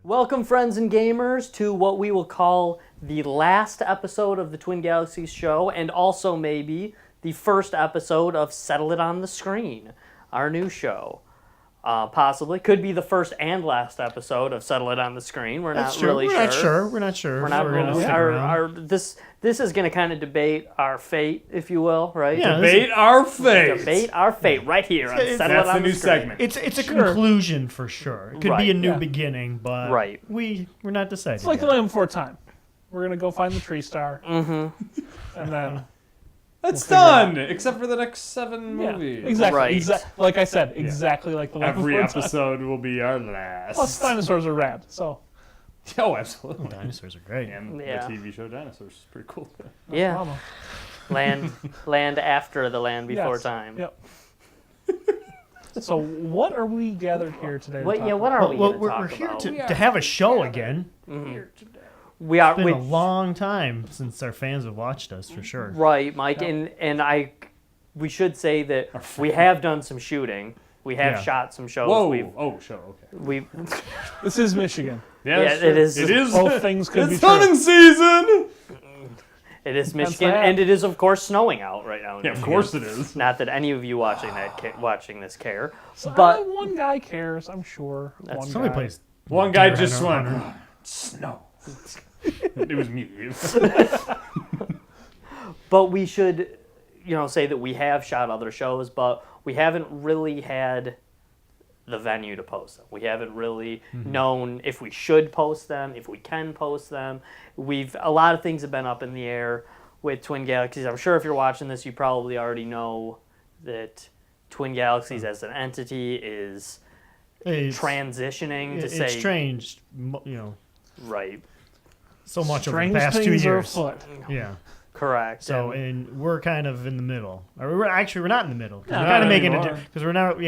Welcome, friends and gamers, to what we will call the last episode of the Twin Galaxies Show, and also maybe the first episode of Settle It on the Screen, our new show. Possibly. Could be the first and last episode of Settle It on the Screen. We're not really sure. We're not sure. We're not really. This is going to kind of debate our fate, if you will, right? Yeah, debate our fate. Debate our fate right here on Settle It on the Screen. That's the new segment. It's a conclusion for sure. It could be a new beginning, but we're not deciding. It's like the Land Before Time. We're going to go find the tree star. Mm-hmm. And then... It's done, except for the next 7 movies. Exactly. Right. Like I said, exactly like the Land Every Before Time. episode will be our last. Plus, dinosaurs are rad, so... Oh, absolutely. Dinosaurs are great. And the TV show Dinosaurs is pretty cool. Yeah. Land after the Land Before Time. Yep. So what are we gathered here today? What are we going to talk We're here about? to have a show again. Here today. We are. It's been a long time since our fans have watched us, for sure. Right, Mike, and we should say that we have done some shooting. We have shot some shows. Show. Okay. This is Michigan. It is. It is. Both things could be It's true. hunting season. It is Michigan, and it is, of course, snowing out right now. Yeah, of course it is. Not that any of you watching this care, So, but one guy cares, I'm sure. Somebody plays. One guy just went snow. It was me. But we should, say that we have shot other shows, but we haven't really had the venue to post them. We haven't really known if we should post them, if we can post them. A lot of things have been up in the air with Twin Galaxies. I'm sure if you're watching this, you probably already know that Twin Galaxies as an entity is transitioning to say... It's strange, Right. So much Strange over the past 2 things are years. afoot. Yeah. Correct. So, and we're kind of in the middle. Or we're not in the middle. We're kind of making it because we're not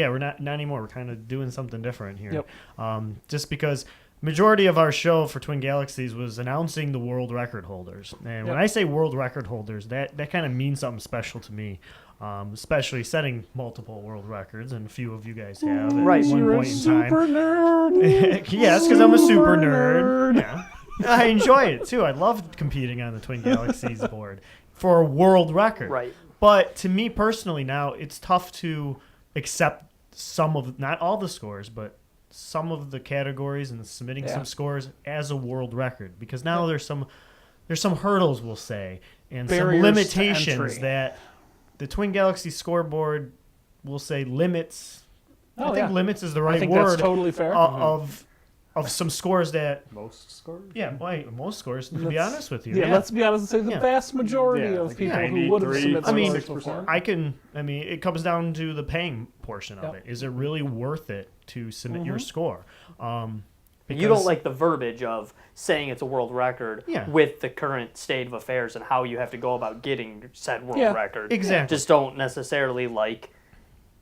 anymore. We're kind of doing something different here. Yep. Just because majority of our show for Twin Galaxies was announcing the world record holders. And when I say world record holders, that kind of means something special to me. Especially setting multiple world records, and a few of you guys have at one point in time. Super nerd. Yes, because I'm a super nerd. Yeah. I enjoy it too. I love competing on the Twin Galaxies board for a world record. Right. But to me personally now, it's tough to accept not all the scores, but some of the categories and submitting some scores as a world record, because now there's some hurdles, we'll say, and barriers, some limitations that the Twin Galaxies scoreboard will say limits. I think limits is the right word. That's totally fair. Of some scores that... Most scores? Yeah, most scores, to be honest with you. Yeah, let's be honest and say the vast majority of people who would have submitted scores before. It comes down to the paying portion of it. Is it really worth it to submit your score? You don't like the verbiage of saying it's a world record with the current state of affairs and how you have to go about getting said world record. Exactly. Just don't necessarily like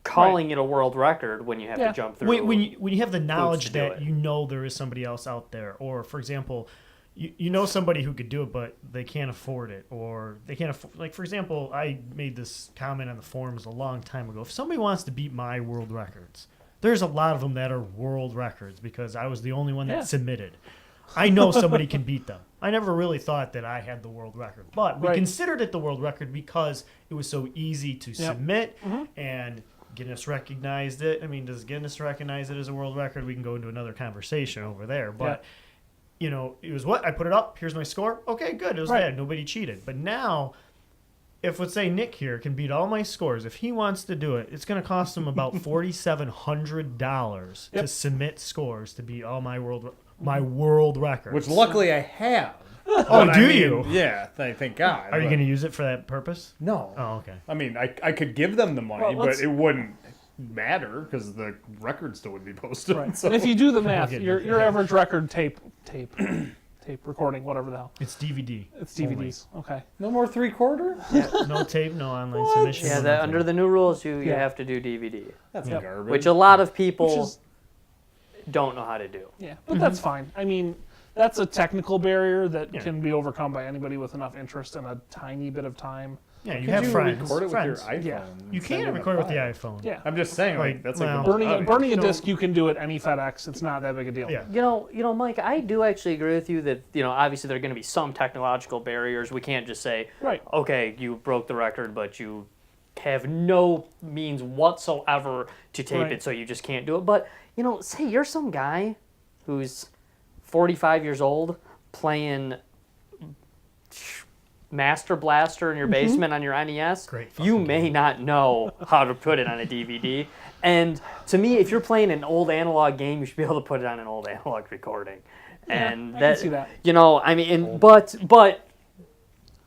calling it a world record when you have to jump through. When you have the knowledge that there is somebody else out there, or for example, you know somebody who could do it, but they can't afford it, or they can't afford. Like for example, I made this comment on the forums a long time ago. If somebody wants to beat my world records, there's a lot of them that are world records because I was the only one that submitted. I know somebody can beat them. I never really thought that I had the world record, but we considered it the world record because it was so easy to submit and Guinness recognized it. I mean, does Guinness recognize it as a world record? We can go into another conversation over there. But, it was I put it up. Here's my score. Okay, good. It was bad. Nobody cheated. But now, if, let's say, Nick here can beat all my scores, if he wants to do it, it's going to cost him about $4,700 to submit scores to beat all my world records. Which luckily I have. You? Yeah, thank God. Are you going to use it for that purpose? No. Oh, okay. I mean, I could give them the money, but it wouldn't matter because the record still would be posted. Right. So. And if you do the math, get your average record tape recording, whatever the hell. It's DVD. It's DVDs. Okay. No more 3/4? No tape, no online submission. Yeah, no nothing. under the new rules, you Yeah. have to do DVD, That's Yep. garbage. which a lot of people Which is- don't know how to do. Yeah, but that's fine. I mean, that's a technical barrier that Yeah. can be overcome by anybody with enough interest and a tiny bit of time. Yeah, you Could have you friends. record it with friends. your iPhone? Yeah. and You send can it record with the file? iPhone. Yeah. I'm just saying, Like, that's well, like the most Burning a obvious. disc, you can do it any FedEx. It's not that big a deal. Yeah. You know, Mike, I do actually agree with you that, obviously there are going to be some technological barriers. We can't just say, Right. okay, you broke the record, but you have no means whatsoever to tape Right. it, so you just can't do it. But, say you're some guy who's 45 years old playing Master Blaster in your basement on your NES. Great You fucking may game. not know how to put it on a DVD. And to me, if you're playing an old analog game, you should be able to put it on an old analog recording. And I can see that. I mean, but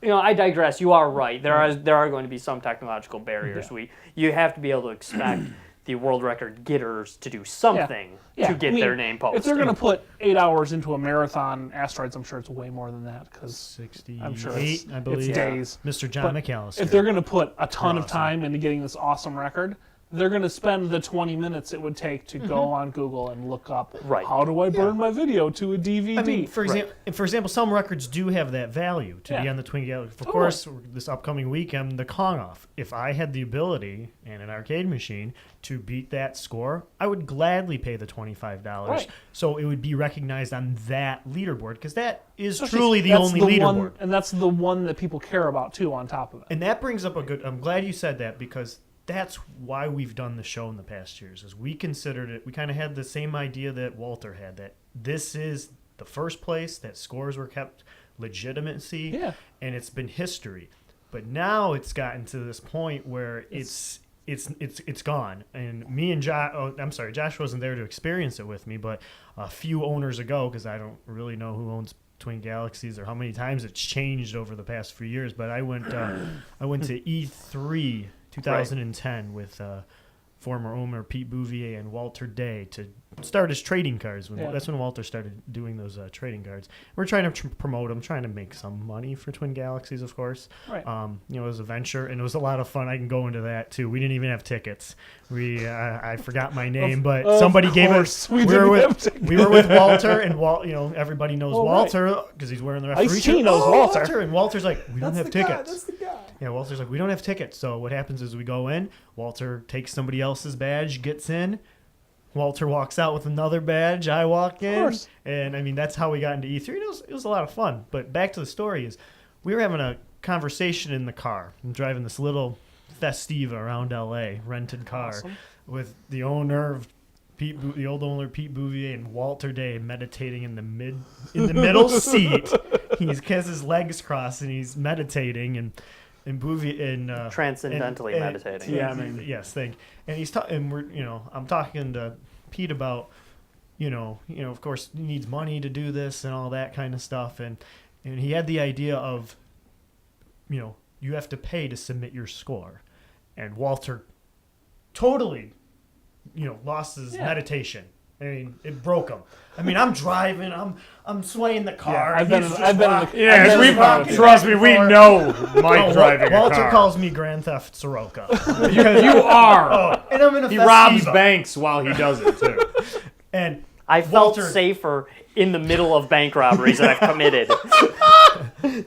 I digress. You are right. There are going to be some technological barriers. Yeah. You have to be able to expect the world record getters to do something Yeah, to get I mean, their name posted. If they're going to put 8 hours into a marathon asteroids, I'm sure it's way more than that because 68, I'm sure it's, I believe. it's days. Mr. John But McAllister. If they're going to put a ton of Awesome. time into getting this awesome record, they're going to spend the 20 minutes it would take to go on Google and look up Right. how do I burn my video to a DVD. I mean, for example, some records do have that value to be Yeah. on the Twin Galaxies. Of Totally. course, this upcoming weekend, the Kong Off. If I had the ability and an arcade machine to beat that score, I would gladly pay the $25. Right. So it would be recognized on that leaderboard because that is Especially- truly the that's only the leaderboard. one, and that's the one that people care about too. On top of it, And that brings up a good. I'm glad you said that because that's why we've done the show in the past years. Is we considered it. We kind of had the same idea that Walter had. That this is the first place that scores were kept legitimacy, Yeah. and it's been history. But now it's gotten to this point where it's gone. And me and Josh wasn't there to experience it with me, but a few owners ago, because I don't really know who owns Twin Galaxies or how many times it's changed over the past few years. But I went to E3 2010 with former owner Pete Bouvier and Walter Day to start his trading cards. Yeah. That's when Walter started doing those trading cards. We're trying to promote them, trying to make some money for Twin Galaxies, of course. Right. It was a venture, and it was a lot of fun. I can go into that, too. We didn't even have tickets. I forgot my name, but Of somebody gave course, us... we were didn't have tickets. we were with Walter, and everybody knows Oh, right. Walter because he's wearing the referee Ice-T shirt. knows Walter. And Walter's like, we don't have tickets. That's the guy. Yeah, Walter's like, we don't have tickets. So what happens is we go in, Walter takes somebody else's badge, gets in, Walter walks out with another badge, I walk in. course. And I mean, that's how we got into E3. It was a lot of fun. But back to the story is we were having a conversation in the car. I'm driving this little Festiva around LA, rented car, Awesome. with the owner of the old owner Pete Bouvier and Walter Day meditating in the middle seat. He has his legs crossed and he's meditating and Bouvier Transcendentally meditating. Yeah, I mean- yes, thank. And he's talking. I'm talking to Pete about, of course he needs money to do this and all that kind of stuff, and he had the idea of, you have to pay to submit your score, and Walter totally, lost his meditation. I mean, it broke him. I mean, I'm driving, I'm swaying the car. Yeah, I've been in the Yeah, rocking trust me, we before. know Mike driving Walter a car. calls me Grand Theft Soroka. You are. And I'm in a He robs Festiva. banks while he does it too. And I felt Walter- safer in the middle of bank robberies that I've committed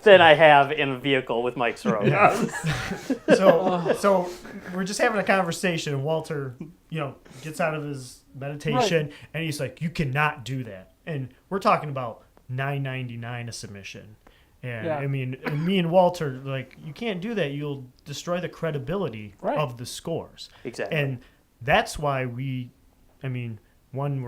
than I have in a vehicle with Mike Soroka. so we're just having a conversation, and Walter, gets out of his meditation, and he's like, "You cannot do that." And we're talking about $9.99 a submission. And Yeah. I mean, and me and Walter, like, you can't do that. You'll destroy the credibility Right. of the scores. Exactly. And that's why we're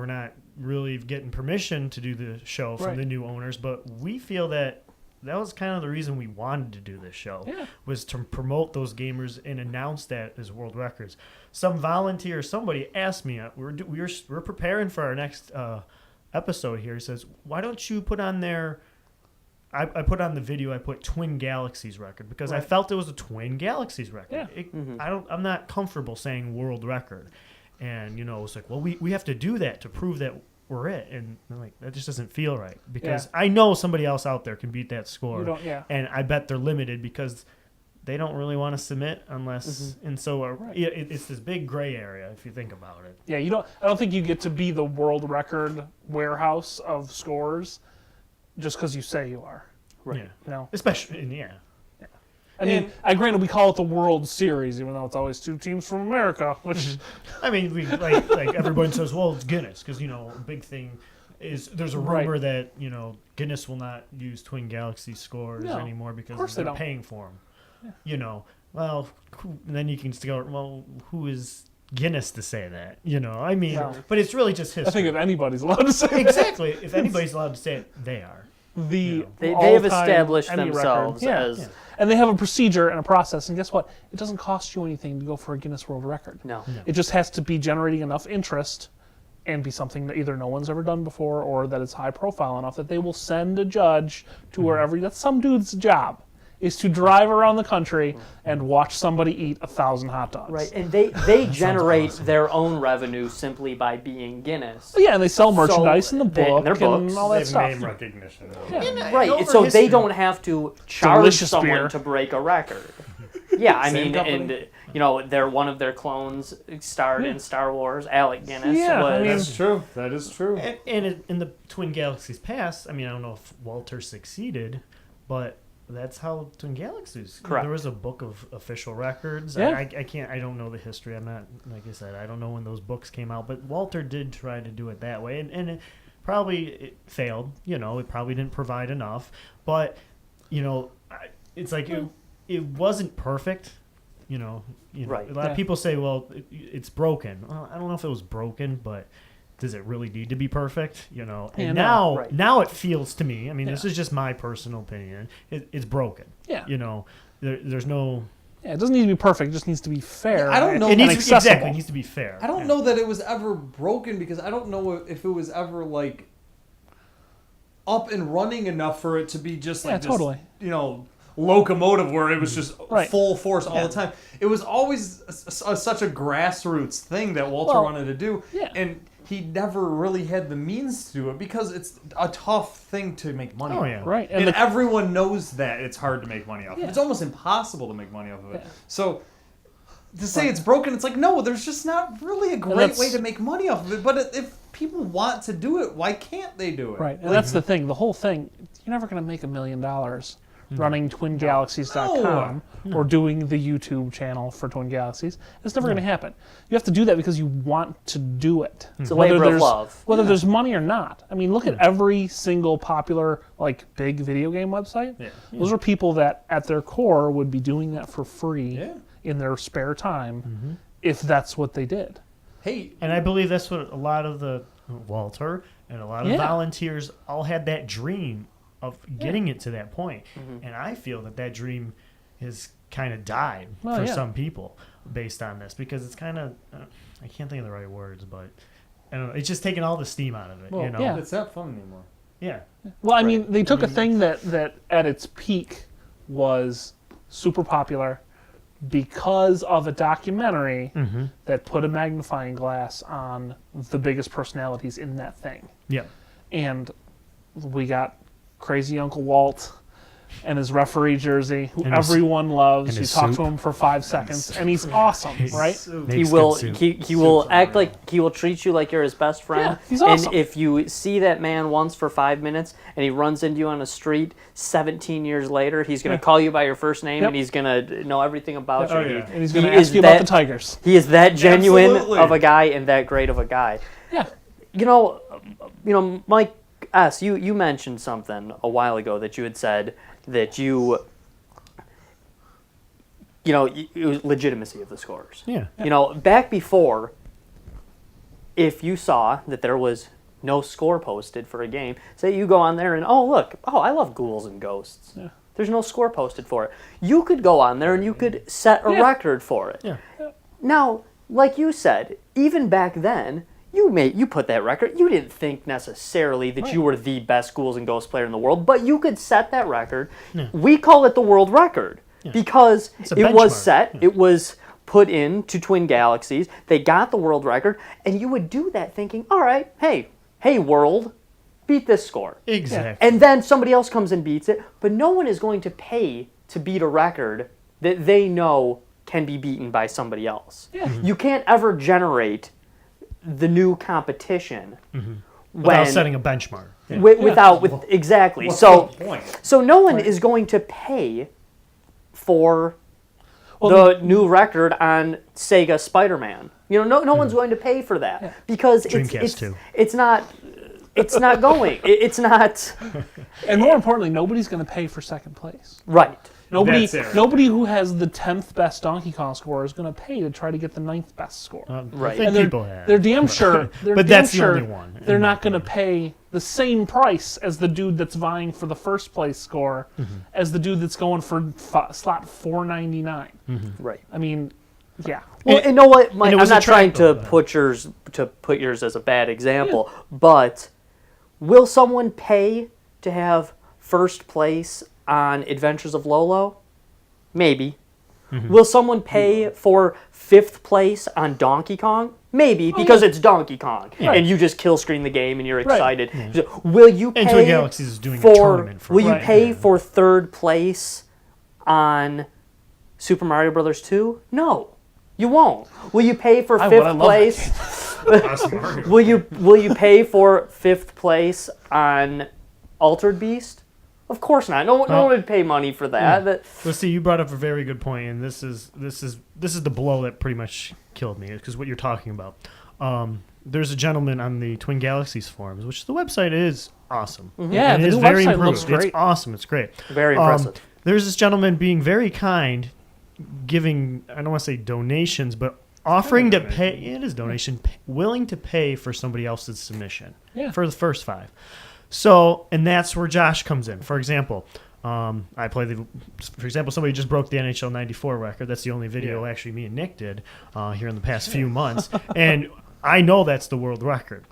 not really getting permission to do the show from Right. the new owners, but we feel that was kind of the reason we wanted to do this show, Yeah. was to promote those gamers and announce that as world records. Some volunteer, somebody asked me, we're preparing for our next episode here. He says, why don't you put on there I put on the video, I put Twin Galaxies record because I felt it was a Twin Galaxies record. Yeah. I'm not comfortable saying world record. And, it's like, well, we have to do that to prove that we're it. And I'm like, that just doesn't feel right because I know somebody else out there can beat that score. And I bet they're limited because they don't really want to submit unless, and so it's this big gray area if you think about it. Yeah, I don't think you get to be the world record warehouse of scores just because you say you are. Right. Yeah. Especially, I mean, granted, we call it the World Series, even though it's always 2 teams from America, which... I mean, like everyone says, well, it's Guinness, because, a big thing is there's a rumor that, Guinness will not use Twin Galaxy scores anymore because they're paying for them. Yeah. Well, then you can just go, well, who is Guinness to say that? I mean, but it's really just history. I think if anybody's allowed to say that. Exactly. If anybody's allowed to say it, they are. They have established themselves as... And they have a procedure and a process, and guess what? It doesn't cost you anything to go for a Guinness World Record. No. It just has to be generating enough interest and be something that either no one's ever done before or that it's high profile enough that they will send a judge to wherever. That's some dude's job, is to drive around the country and watch somebody eat 1,000 hot dogs. Right, and they generate their own revenue simply by being Guinness. Yeah, and they sell merchandise in the book their books. and all that stuff. Name recognition. Right, so they don't have to charge someone to break a record. Yeah, I mean, and one of their clones starred in Star Wars. Alec Guinness. Yeah, that's true. That is true. And in the Twin Galaxies past, I mean, I don't know if Walter succeeded, but that's how Twin Galaxies. Correct. There was a book of official records. Yeah. I don't know the history. I'm not, like I said, I don't know when those books came out, but Walter did try to do it that way, and it probably failed. It probably didn't provide enough, but it's like it wasn't perfect. Right. A lot of people say, well, it's broken. Well, I don't know if it was broken, but does it really need to be perfect? And now it feels to me, I mean, this is just my personal opinion, it's broken. Yeah. There's no... Yeah, it doesn't need to be perfect, it just needs to be fair. I don't know. It needs to be fair. I don't know that it was ever broken because I don't know if it was ever, up and running enough for it to be just like totally. Locomotive where it was just full force all the time. It was always such a grassroots thing that Walter wanted to do. Yeah. And he never really had the means to do it because it's a tough thing to make money off of. Right. And everyone knows that it's hard to make money off of it. It's almost impossible to make money off of it. Yeah. So to say it's broken, it's like, no, there's just not really a great way to make money off of it. But if people want to do it, why can't they do it? Right. And that's the thing. The whole thing, you're never going to make $1 million running TwinGalaxies.com or doing the YouTube channel for Twin Galaxies. It's never going to happen. You have to do that because you want to do it. It's a labor of love. Whether there's money or not. I mean, look at every single popular, big video game website. Yeah. Those are people that, at their core, would be doing that for free in their spare time if that's what they did. Hey, and I believe that's what a lot of the Walter and a lot of volunteers all had that dream of getting it to that point. And I feel that dream has kind of died for some people based on this because it's kind of I can't think of the right words, but I don't know, it's just taking all the steam out of it. It's not fun anymore. Well, I mean, they took a thing that at its peak was super popular because of a documentary that put a magnifying glass on the biggest personalities in that thing. And we got Crazy Uncle Walt and his referee jersey, who everyone loves. You talk to him for 5 seconds, and he's awesome, right? He will act like he will treat you like you're his best friend. Yeah, he's awesome. And if you see that man once for 5 minutes and he runs into you on a street 17 years later, he's going to call you by your first name and he's going to know everething about you. And he's going to ask you about the Tigers. He is that genuine of a guy and that great of a guy. Yeah. Mike S., you mentioned something a while ago that you had said that it was legitimacy of the scores. Yeah. Back before, if you saw that there was no score posted for a game, say you go on there and, I love ghouls and ghosts. Yeah. There's no score posted for it. You could go on there and you could set a record for it. Yeah. Now, like you said, even back then, you put that record. You didn't think necessarily that you were the best Ghouls and Ghosts player in the world, but you could set that record. Yeah. We call it the world record because it was set. Yeah. It was put into Twin Galaxies. They got the world record, and you would do that thinking, all right, hey world, beat this score. Exactly. And then somebody else comes and beats it, but no one is going to pay to beat a record that they know can be beaten by somebody else. Yeah. You can't ever generate the new competition without setting a benchmark. Exactly. What's so the point? So no one is going to pay for the new record on Sega Spider-Man. You know, no one's going to pay for that because it's not going. It's not. And more importantly, nobody's going to pay for second place. Right. Nobody who has the 10th best Donkey Kong score is going to pay to try to get the 9th best score. Right. And they're damn sure. But that's the only one. They're not going to pay the same price as the dude that's vying for the first place score as the dude that's going for slot 499. Right. I mean, yeah. Well, you know what? I'm not trying to put yours as a bad example, but will someone pay to have first place on Adventures of Lolo? Maybe. Will someone pay for 5th place on Donkey Kong? Maybe, because it's Donkey Kong, and you just kill screen the game and you're excited. Yeah. Will you pay? And Twin Galaxies is doing a tournament for. Will you pay for 3rd place on Super Mario Brothers 2? No, you won't. Will you pay for 5th place? Will you pay for 5th place on Altered Beast? Of course not. No one would pay money for that. Well, see, you brought up a very good point, and this is the blow that pretty much killed me, because what you're talking about. There's a gentleman on the Twin Galaxies forums, which the website is awesome. Yeah, it the is new very website improved. looks great. It's awesome. It's great. Very impressive. There's this gentleman being very kind, giving, I don't want to say donations, but offering to pay. It is donation. Willing to pay for somebody else's submission for the first 5. So, and that's where Josh comes in. For example, for example, somebody just broke the NHL 94 record. That's the only video actually me and Nick did here in the past few months. And I know that's the world record.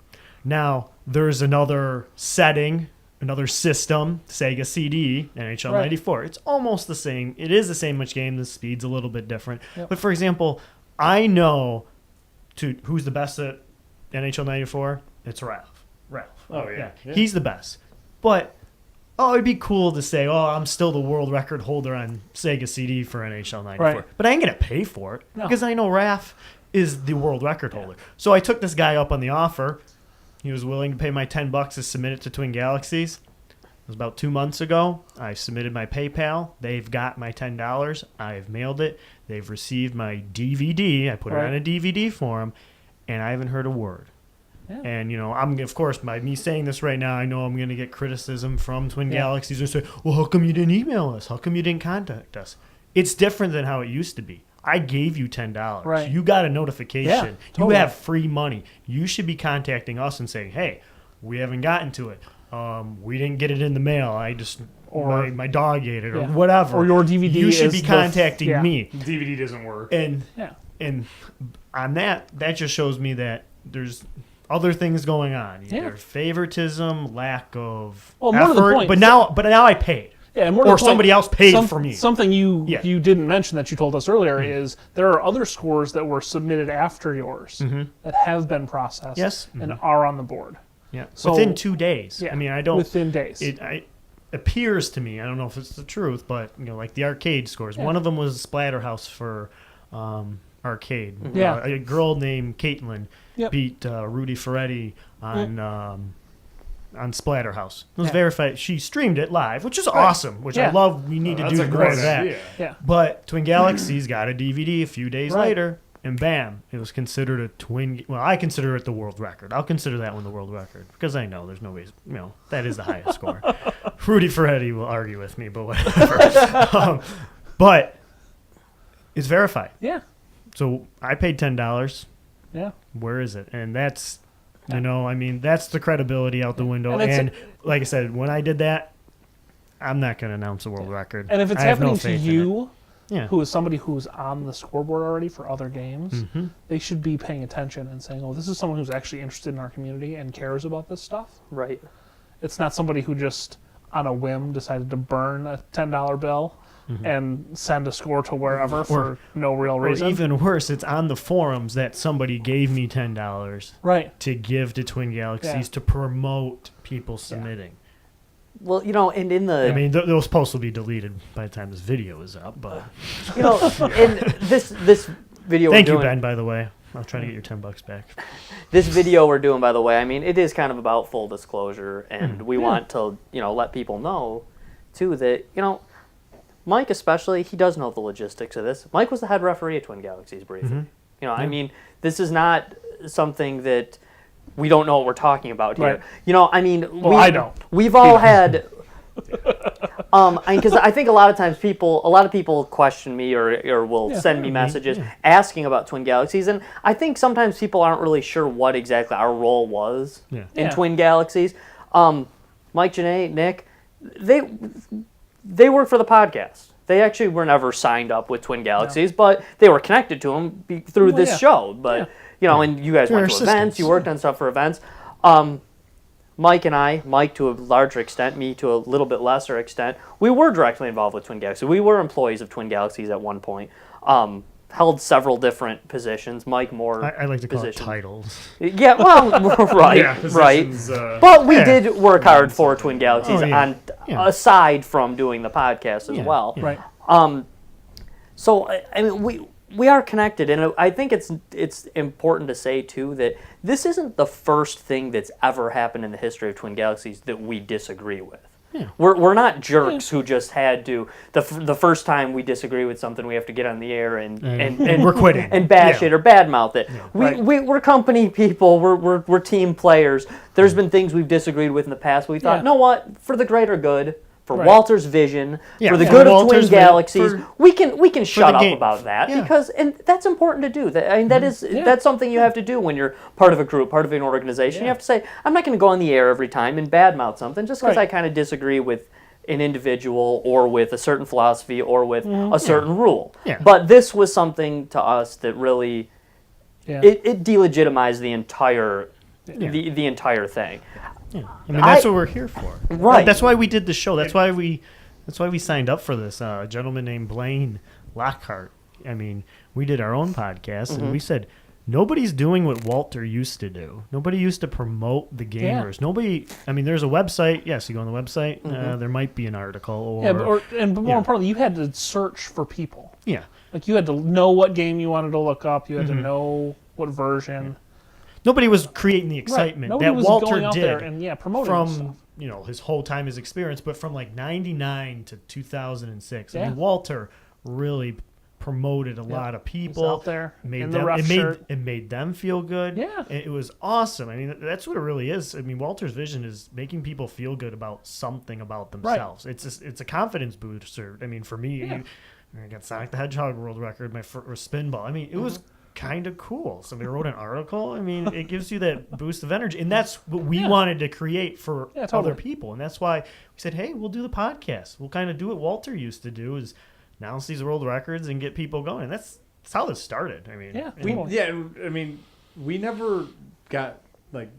Now, there's another setting, another system, Sega CD, NHL 94. It's almost the same. It is the same much game. The speed's a little bit different. Yep. But for example, I know who's the best at NHL 94? It's Ralph. Oh, yeah. He's the best. But, it'd be cool to say, I'm still the world record holder on Sega CD for NHL 94. Right. But I ain't going to pay for it because I know Raph is the world record holder. So I took this guy up on the offer. He was willing to pay my $10 to submit it to Twin Galaxies. It was about 2 months ago. I submitted my PayPal. They've got my $10. I've mailed it. They've received my DVD. I put it on a DVD for them, and I haven't heard a word. Yeah. And, I'm, of course, by me saying this right now, I know I'm going to get criticism from Twin Galaxies and say, well, how come you didn't email us? How come you didn't contact us? It's different than how it used to be. I gave you $10. Right. You got a notification. Yeah, totally. You have free money. You should be contacting us and saying, hey, we haven't gotten to it. We didn't get it in the mail. My dog ate it or whatever. Or your DVD You should be contacting me. DVD doesn't work. And on that just shows me that there's other things going on. Either favoritism, lack of effort. But now I paid. Yeah, and or somebody else paid for me. Something you didn't mention that you told us earlier is there are other scores that were submitted after yours that have been processed and are on the board. Yeah, so, within 2 days. Yeah, I mean, I don't. Within days. It appears to me. I don't know if it's the truth, but like the arcade scores. One of them was Splatterhouse for arcade. Yeah, a girl named Caitlin beat Rudy Ferretti on Splatterhouse. It was verified. She streamed it live, which is awesome. Which I love. We need to do more of that. Yeah. But Twin Galaxies got a DVD a few days later. And bam, it was considered a twin. Well, I consider it the world record. I'll consider that one the world record because I know there's no ways. That is the highest score. Rudy Ferretti will argue with me, but whatever. But it's verified. Yeah. So I paid $10. Yeah. Where is it? And that's, that's the credibility out the window. And like I said, when I did that, I'm not going to announce a world record. And if it's happening to you, who is somebody who's on the scoreboard already for other games, Mm-hmm. they should be paying attention and saying, oh, this is someone who's actually interested in our community and cares about this stuff. Right. It's not somebody who just, on a whim, decided to burn a $10 bill and send a score to wherever for no real reason. Or even worse, it's on the forums that somebody gave me $10 right. to give to Twin Galaxies to promote people submitting. Well, and in the... I mean, those posts will be deleted by the time this video is up, but... in this video Thank we're you, doing, Ben, by the way. I'll try to get your $10 back. This video we're doing, by the way, I mean, it is kind of about full disclosure, and we want to, let people know, too, that, Mike especially, he does know the logistics of this. Mike was the head referee at Twin Galaxies briefly. I mean, this is not something that we don't know what we're talking about here. Right. I mean, I don't. We've all had... because I think a lot of people question me or will send me messages asking about Twin Galaxies, and I think sometimes people aren't really sure what exactly our role was in Twin Galaxies. Mike, Janae, Nick, they work for the podcast. They actually were never signed up with Twin Galaxies, but they were connected to them through this show. But and you guys went to events, you worked on stuff for events. Mike and I, Mike to a larger extent, me to a little bit lesser extent, we were directly involved with Twin Galaxies. We were employees of Twin Galaxies at one point. Held several different positions. Mike more. I like to call it titles. Yeah, well, right. But we did work hard for Twin Galaxies aside from doing the podcast as well. Right. So I mean, we are connected, and I think it's important to say too that this isn't the first thing that's ever happened in the history of Twin Galaxies that we disagree with. Yeah. We're not jerks who just had to the first time we disagree with something we have to get on the air and we're quitting and bash it or badmouth it. Yeah. We're company people. We're team players. There's been things we've disagreed with in the past. We thought, you know what, for the greater good. For Walter's vision, for the good of Twin Galaxies, we can shut up about that because that's important to do. That's something you have to do when you're part of a group, part of an organization. You have to say, I'm not going to go on the air every time and badmouth something just because I kind of disagree with an individual or with a certain philosophy or with a certain rule. Yeah. But this was something to us that really it delegitimized the entire the entire thing. Yeah. I mean, that's what we're here for. Right. That's why we did the show. That's why we signed up for this. A gentleman named Blaine Lockhart. I mean, we did our own podcast, and we said, nobody's doing what Walter used to do. Nobody used to promote the gamers. Nobody. I mean, there's a website. Yes, you go on the website. There might be an article. But more importantly, you had to search for people. Yeah. Like, you had to know what game you wanted to look up. You had to know what version. Yeah. Nobody was creating the excitement that Walter did there and promoting from his whole time, his experience, but from like 99 to 2006. I mean, Walter really promoted a lot of people. He's out there in the rough shirt. It made them feel good. Yeah, it was awesome. I mean, that's what it really is. I mean, Walter's vision is making people feel good about something about themselves. Right. It's a confidence booster. I mean, for me, I got Sonic the Hedgehog world record, my first spin ball. I mean, it was kind of cool. Somebody wrote an article. I mean, it gives you that boost of energy, and that's what we wanted to create for other people. And that's why we said, hey, we'll do the podcast. We'll kind of do what Walter used to do, is announce these world records and get people going. And that's how this started. I mean, we never got like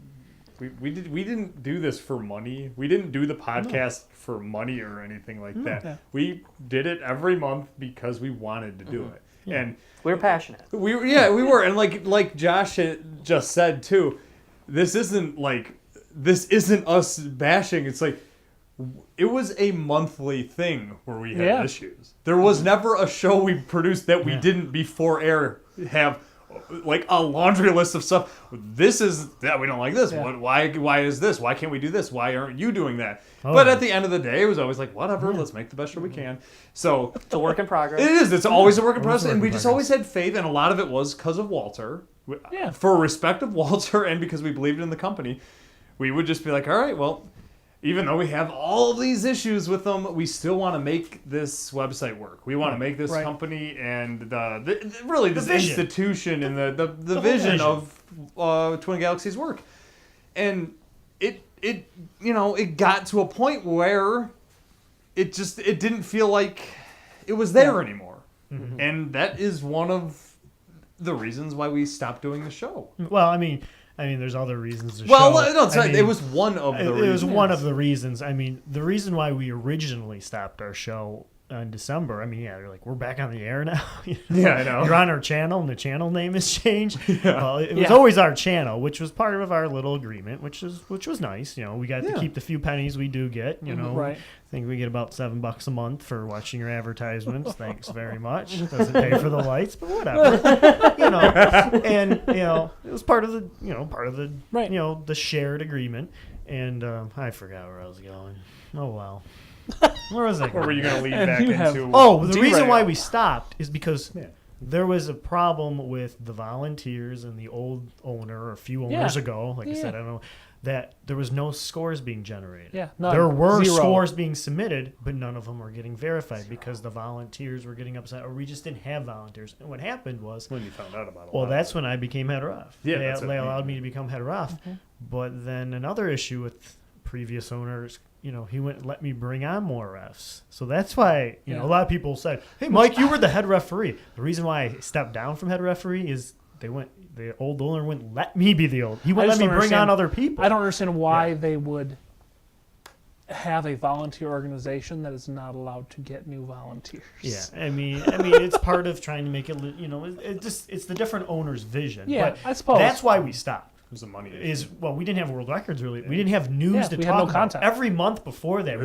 we didn't do this for money. We didn't do the podcast for money or anything like that. Yeah. We did it every month because we wanted to do it. Yeah. And we were passionate. We were, and like Josh had just said too, this isn't us bashing. It's like, it was a monthly thing where we had issues. There was never a show we produced that we didn't before air have like a laundry list of stuff. This is that we don't like this. Yeah. Why is this? Why can't we do this? Why aren't you doing that? But at the end of the day, it was always like, whatever, let's make the best show we can. So it's a work in progress. It is. It's always a work in progress, and we just always had faith, and a lot of it was because of Walter. For respect of Walter, and because we believed in the company, we would just be like, all right, well, even though we have all of these issues with them, we still want to make this website work. We want to make this company and this institution and the vision of Twin Galaxies work. And it got to a point where it didn't feel like it was there anymore. And that is one of the reasons why we stopped doing the show. Well, I mean, there's other reasons to Well, show. no, it's not, it was one of the reasons. It was one of the reasons. I mean, the reason why we originally stopped our show in December, I mean, yeah, they're like, we're back on the air now. Yeah, I know. You're on our channel, and the channel name has changed. Well, it was always our channel, which was part of our little agreement, which was nice. You know, we got to keep the few pennies we do get. You know, Right. I think we get about $7 a month for watching your advertisements. Thanks very much. Doesn't pay for the lights, but whatever. You know, and you know, it was part of the Right. you know, the shared agreement. And I forgot where I was going. Oh well. Where was I going? Or were you going to lead And back you have- into... Oh, the reason derail? why we stopped is because there was a problem with the volunteers and the old owner, or a few owners ago, like I said, I don't know, that there was no scores being generated. Yeah, none. There were 0. scores being submitted, but none of them were getting verified because the volunteers were getting upset, or we just didn't have volunteers. And what happened was, When you found out about it. well, that's when I became head ref. Yeah, they, that's they what I allowed me to become head ref. But then another issue with previous owners, you know, he wouldn't let me bring on more refs. So that's why, you know, a lot of people said, hey, Mike, you were the head referee. The reason why I stepped down from head referee is the old owner wouldn't let me be the old. He wouldn't let me bring on other people. I don't understand why they would have a volunteer organization that is not allowed to get new volunteers. Yeah, I mean, it's part of trying to make it, you know, it's the different owner's vision. Yeah, but I suppose. that's why we stopped. It was a money issue. Well, we didn't have world records really. We didn't have news to we talk had no about. content. Every month before that,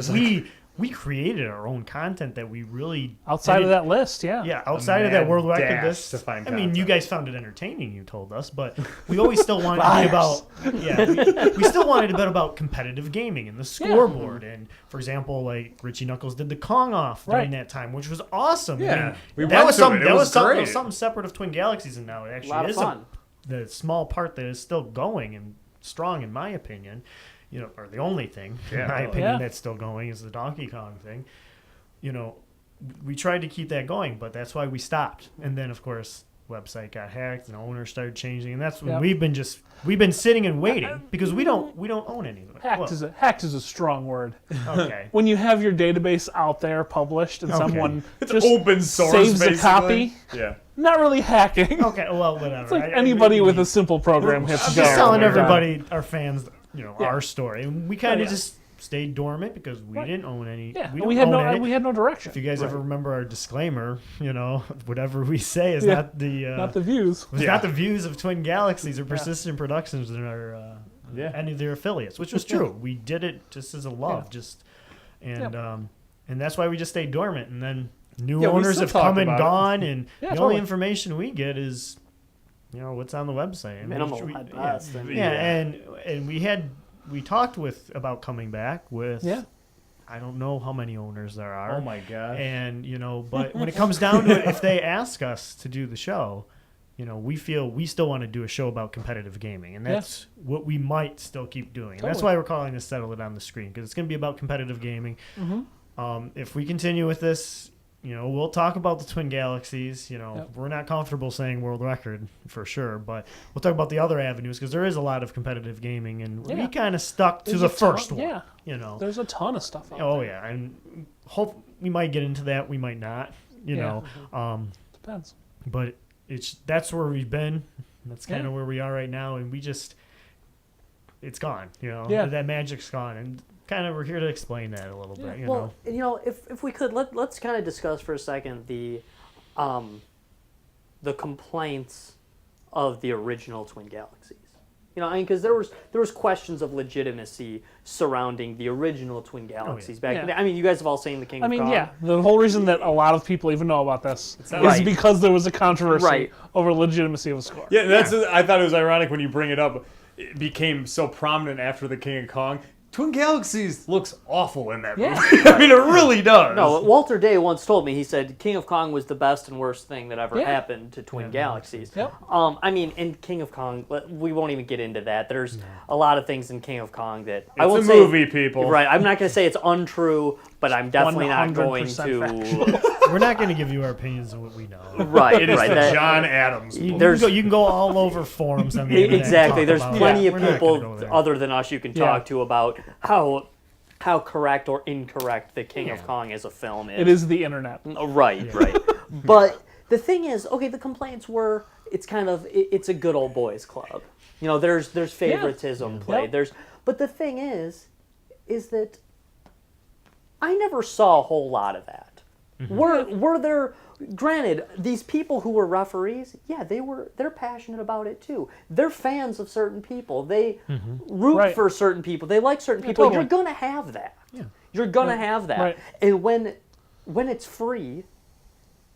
we created our own content that we really Outside of that list, Yeah, outside of that world record dash list. to find I mean, you content. guys found it entertaining, you told us, but we always still wanted to be about we still wanted to be about competitive gaming and the scoreboard. And for example, like Richie Knuckles did the Kong off during that time, which was awesome. Yeah, I mean, we that went was to something it. It that was was something, great. something separate of Twin Galaxies, and now it actually A lot of is fun. the small part that is still going and strong, in my opinion. You know, or the only thing, in my opinion, that's still going is the Donkey Kong thing. You know, we tried to keep that going, but that's why we stopped. And then, of course, website got hacked and owners started changing, and that's when we've been sitting and waiting because we don't own any of it. Hacked is a strong word. Okay. When you have your database out there published and someone It's just open source, saves basically. a copy, Yeah. not really hacking. Okay, well, whatever. It's like anybody with a simple program hits I'm go. just telling We're done. everybody, our fans, you know, our story. And we kind of just stayed dormant because we didn't own any. Yeah, we, we don't had own no any. we had no direction. If you guys ever remember our disclaimer, you know, whatever we say is not the not the views. it's not the views of Twin Galaxies or Persistent Productions or any of their affiliates, which was true. We did it just as a love, and that's why we just stayed dormant. And then new Yeah, we owners still have talk come and about it. gone, and the totally. only information we get is, you know, what's on the website. And Minimal we- at best. I mean, and we talked about coming back with. Yeah. I don't know how many owners there are. Oh my god. And, you know, but when it comes down to it, if they ask us to do the show, you know, we feel we still want to do a show about competitive gaming. And that's what we might still keep doing. And that's why we're calling this Settle It on the Screen, because it's going to be about competitive gaming. If we continue with this, you know, we'll talk about the Twin Galaxies. You know, we're not comfortable saying world record for sure, but we'll talk about the other avenues because there is a lot of competitive gaming, and we kind of stuck to the first one. Yeah. You know, There's a ton of stuff out oh there. yeah, and hope we might get into that. We might not. You know, Depends. but that's where we've been. That's kind of where we are right now, and it's gone. You know, that magic's gone, and kind of we're here to explain that a little bit. You know, you know, if we could let's kind of discuss for a second the complaints of the original Twin Galaxies. You know, I mean, because there was questions of legitimacy surrounding the original Twin Galaxies back then. I mean, you guys have all seen the King of Kong. The whole reason that a lot of people even know about this is because there was a controversy over legitimacy of a score. Yeah, I thought it was ironic when you bring it up. It became so prominent after the King of Kong. Twin Galaxies looks awful in that movie. I mean, it really does. No, Walter Day once told me, he said King of Kong was the best and worst thing that ever happened to Twin Galaxies. I mean, in King of Kong, we won't even get into that. There's a lot of things in King of Kong that I won't a say movie, people. Right, I'm not going to say it's untrue, but I'm definitely not going 100% to. we're not going to give you our opinions on what we know. Right, It is right. the John Adams book. You can go all over forums on the internet. Exactly. and There's talk about plenty it. of We're not gonna go people there. other than us you can talk to about how correct or incorrect the King of Kong as a film is. It is the internet. Right, right. But the thing is, okay, the complaints were it's a good old boys club. You know, there's favoritism played. But the thing is that I never saw a whole lot of that. Were there? Granted, these people who were referees, they're passionate about it too. They're fans of certain people. They root for certain people. They like certain people. Totally. You're gonna have that. Yeah. You're gonna have that. Right. And when it's free,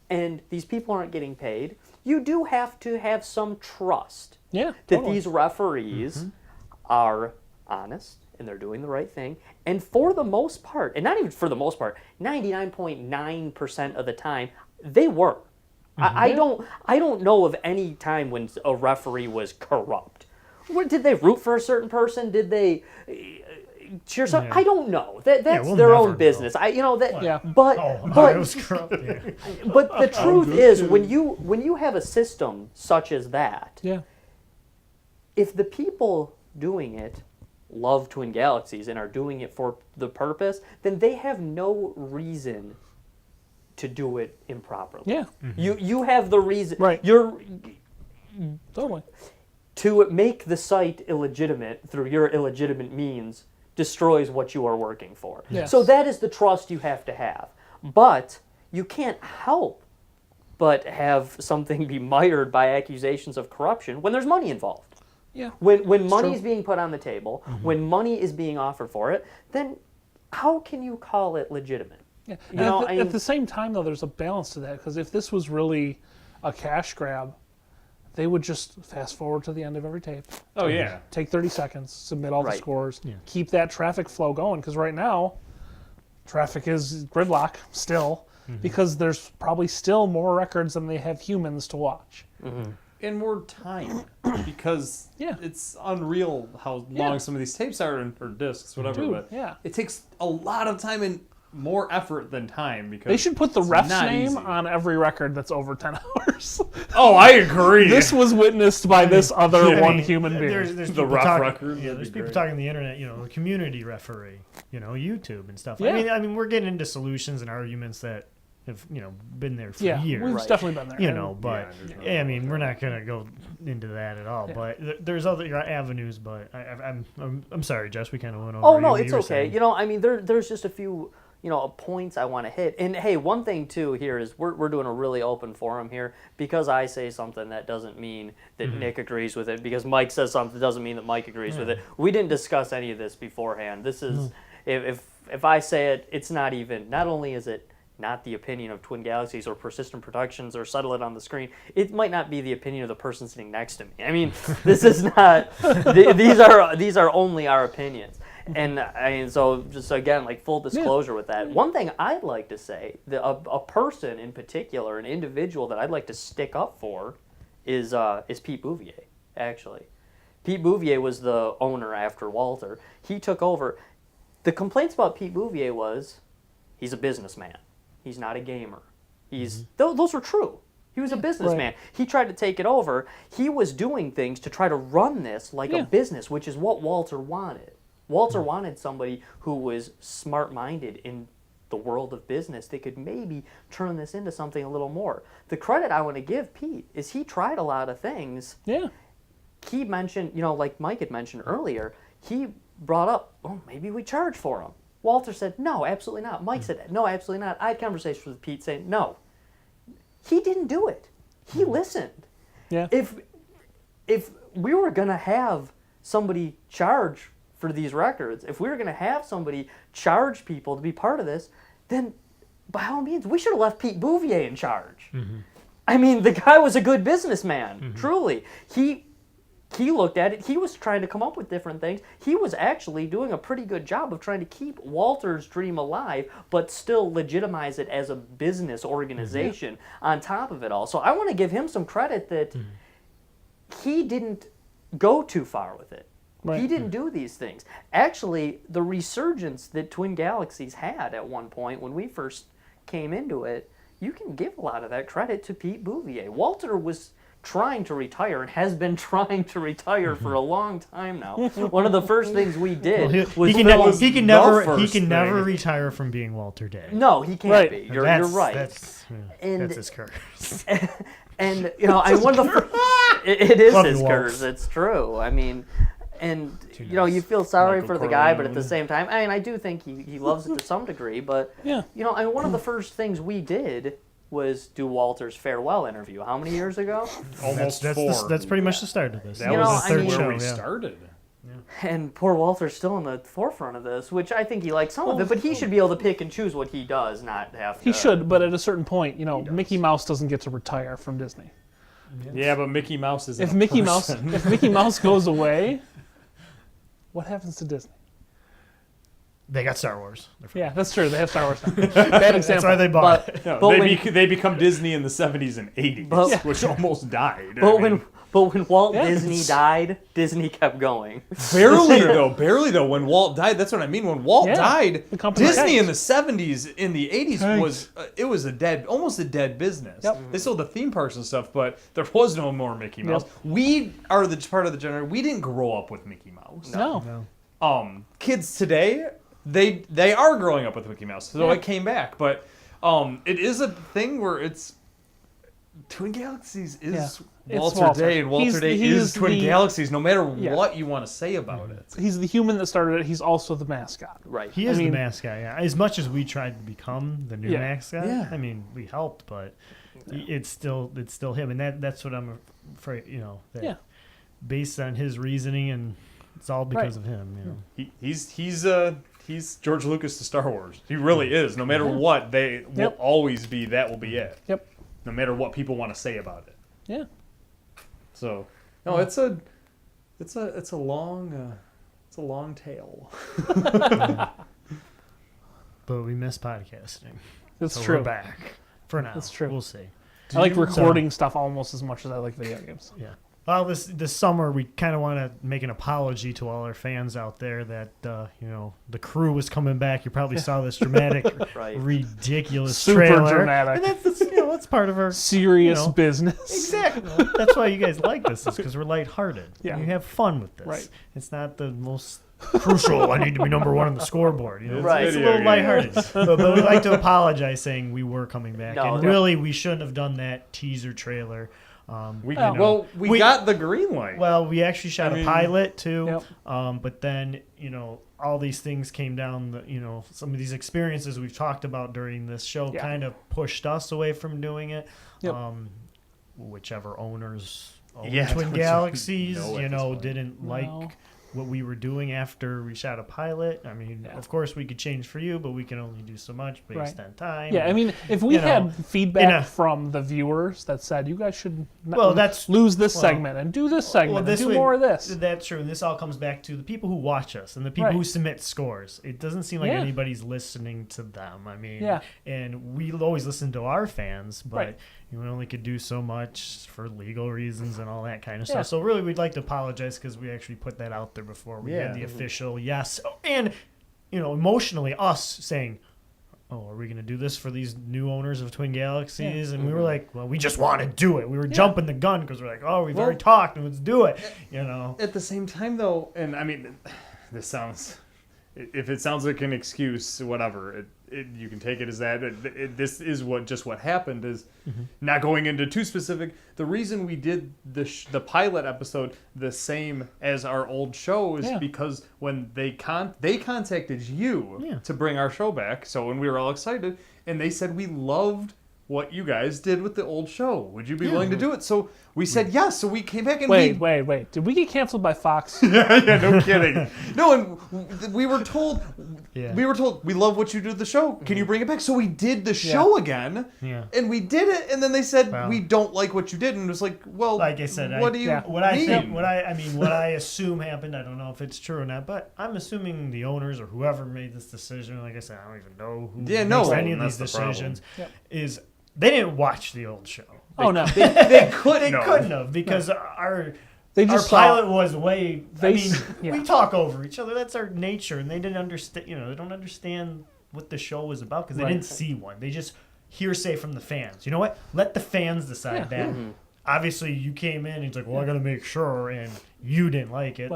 and these people aren't getting paid, you do have to have some trust. Yeah. That these referees are honest and they're doing the right thing. And for the most part, and not even for the most part, 99.9% of the time, they were. I don't know of any time when a referee was corrupt. Did they root for a certain person? Did they cheer some? I don't know. That's their own business. But it was corrupt. Yeah. But the truth is, when you have a system such as that, if the people doing it love Twin Galaxies and are doing it for the purpose, then they have no reason to do it improperly. Yeah. You have the reason. Right. You're Totally. to make the site illegitimate through your illegitimate means destroys what you are working for. Yes. So that is the trust you have to have. But you can't help but have something be mired by accusations of corruption when there's money involved. Yeah. When money is being put on the table, when money is being offered for it, then how can you call it legitimate? Yeah. You At the same time, though, there's a balance to that, because if this was really a cash grab, they would just fast forward to the end of every tape. Oh, yeah. Take 30 seconds, submit all the Right. scores, keep that traffic flow going, because right now, traffic is gridlock still, because there's probably still more records than they have humans to watch. And more time, because it's unreal how long some of these tapes are, or discs, whatever. Dude, but it takes a lot of time and more effort than time, because they should put the it's ref's not name easy. on every record that's over 10 hours. Oh, I agree. This was witnessed by this other one human being. There's The people rough talking, record. Yeah, there's people talking on the internet. The community referee. YouTube and stuff. Yeah. I mean, we're getting into solutions and arguments that have been there for years. We've definitely been there. But I mean, we're not gonna go into that at all. Yeah. But there's other avenues. But I'm sorry, Jess. We kind of went over. Oh no, what it's you were okay. saying. There's just a few points I want to hit. And hey, one thing too here is we're doing a really open forum here. Because I say something, that doesn't mean that Nick agrees with it. Because Mike says something, doesn't mean that Mike agrees with it. We didn't discuss any of this beforehand. This is if I say it, it's not only is it not the opinion of Twin Galaxies or Persistent Productions or Settle It on the Screen, it might not be the opinion of the person sitting next to me. I mean, this is not. These are only our opinions. And so just again, like full disclosure with that. One thing I'd like to say, a person in particular, an individual that I'd like to stick up for, is Pete Bouvier. Actually, Pete Bouvier was the owner after Walter. He took over. The complaints about Pete Bouvier was he's a businessman. He's not a gamer. Those were true. He was a businessman. Right. He tried to take it over. He was doing things to try to run this like a business, which is what Walter wanted. Walter wanted somebody who was smart-minded in the world of business that could maybe turn this into something a little more. The credit I want to give Pete is he tried a lot of things. Yeah. He mentioned, like Mike had mentioned earlier, he brought up, maybe we charge for them. Walter said, no, absolutely not. Mike said, no, absolutely not. I had conversations with Pete saying, no. He didn't do it. He listened. Yeah. If we were going to have somebody charge for these records, if we were going to have somebody charge people to be part of this, then by all means, we should have left Pete Bouvier in charge. I mean, the guy was a good businessman, truly. He looked at it. He was trying to come up with different things. He was actually doing a pretty good job of trying to keep Walter's dream alive, but still legitimize it as a business organization on top of it all. So I want to give him some credit that he didn't go too far with it. Right. He didn't do these things. Actually, the resurgence that Twin Galaxies had at one point when we first came into it, you can give a lot of that credit to Pete Bouvier. Walter was trying to retire and has been trying to retire for a long time now. One of the first things we did he can never retire from being Walter Day. No, he can't be. You're right. That's his curse. And one of the first, it is his curse. It's true. I mean, and you feel sorry for the guy, but at the same time, I mean, I do think he loves it to some degree. But one of the first things we did was do Walter's farewell interview. How many years ago? Almost that's pretty much the start of this. That was the third where we started. And poor Walter's still in the forefront of this, which I think he likes some of it, but he should be able to pick and choose what he does, not have to. He should, but at a certain point, Mickey Mouse doesn't get to retire from Disney. Yeah, but Mickey Mouse is if Mickey Mouse goes away, what happens to Disney? They got Star Wars. Yeah, that's true. They have Star Wars now. Bad example. That's why they bought it. They become Disney in the 70s and 80s, which almost died. But when Walt Disney died, Disney kept going. Barely though. When Walt died, that's what I mean. When Walt died, Disney in the 70s, in the 80s was almost a dead business. Yep. They sold the theme parks and stuff, but there was no more Mickey Mouse. Yep. We are the part of the generation. We didn't grow up with Mickey Mouse. No. Kids today, they are growing up with Mickey Mouse, so it came back. But it is a thing where it's Twin Galaxies is Walter Day, and Walter Day is Twin Galaxies, no matter what you want to say about it. He's the human that started it. He's also the mascot. Right. He is the mascot, yeah. As much as we tried to become the new mascot, Yeah. I mean, we helped, but it's still him, and that's what I'm afraid, that based on his reasoning, and it's all because of him, He's George Lucas to Star Wars. He really is. No matter what, they will always be. That will be it. Yep. No matter what people want to say about it. Yeah. So, no, it's a long tale. But we miss podcasting. That's true. We're back for now. That's true. We'll see. I like recording stuff almost as much as I like video games. Yeah. Well, this summer we kind of want to make an apology to all our fans out there that the crew was coming back. You probably saw this dramatic, ridiculous super trailer. dramatic, and that's part of our serious business. Exactly. That's why you guys like this, is because we're lighthearted. Yeah, you have fun with this. Right. It's not the most crucial. I need to be number one on the scoreboard. It's a little lighthearted. but we'd like to apologize, saying we were coming back, really we shouldn't have done that teaser trailer. We got the green light. Well, we actually shot a pilot too, but then all these things came down. Some of these experiences we've talked about during this show kind of pushed us away from doing it. Yep. Whichever owners own Yeah, Twin Galaxies, didn't didn't like what we were doing after we shot a pilot. I mean, of course we could change for you, but we can only do so much based on time. Yeah, I mean, if we had feedback from the viewers that said you guys should lose this segment and do this segment and do more of this. That's true, and this all comes back to the people who watch us and the people who submit scores. It doesn't seem like anybody's listening to them. I mean, and we always listen to our fans, but we only could do so much for legal reasons and all that kind of stuff. So really, we'd like to apologize because we actually put that out there before we had the official yes. And, emotionally, us saying, are we going to do this for these new owners of Twin Galaxies? And we were like, well, we just want to do it. We were jumping the gun because we're like, we've already talked and let's do it. At the same time, though, and I mean, if it sounds like an excuse, whatever, you can take it as that. This is what happened is not going into too specific. The reason we did the pilot episode the same as our old show is because when they contacted you to bring our show back. So when we were all excited, and they said we loved what you guys did with the old show. Would you be willing to do it? So we said yes. So we came back and wait. Did we get canceled by Fox? yeah, no kidding. No, and we were told we love what you do with the show. Can you bring it back? So we did the show again. Yeah. And we did it, and then they said we don't like what you did, and it was like, well, like I said, what do you mean? What I assume happened, I don't know if it's true or not, but I'm assuming the owners or whoever made this decision, like I said, I don't even know who makes any of these decisions, is they didn't watch the old show. They couldn't. They couldn't have because our pilot was way. We talk over each other. That's our nature, and they didn't understand. They don't understand what the show was about because they didn't see one. They just hearsay from the fans. You know what? Let the fans decide that. obviously you came in and it's like, well, I got to make sure, and you didn't like it,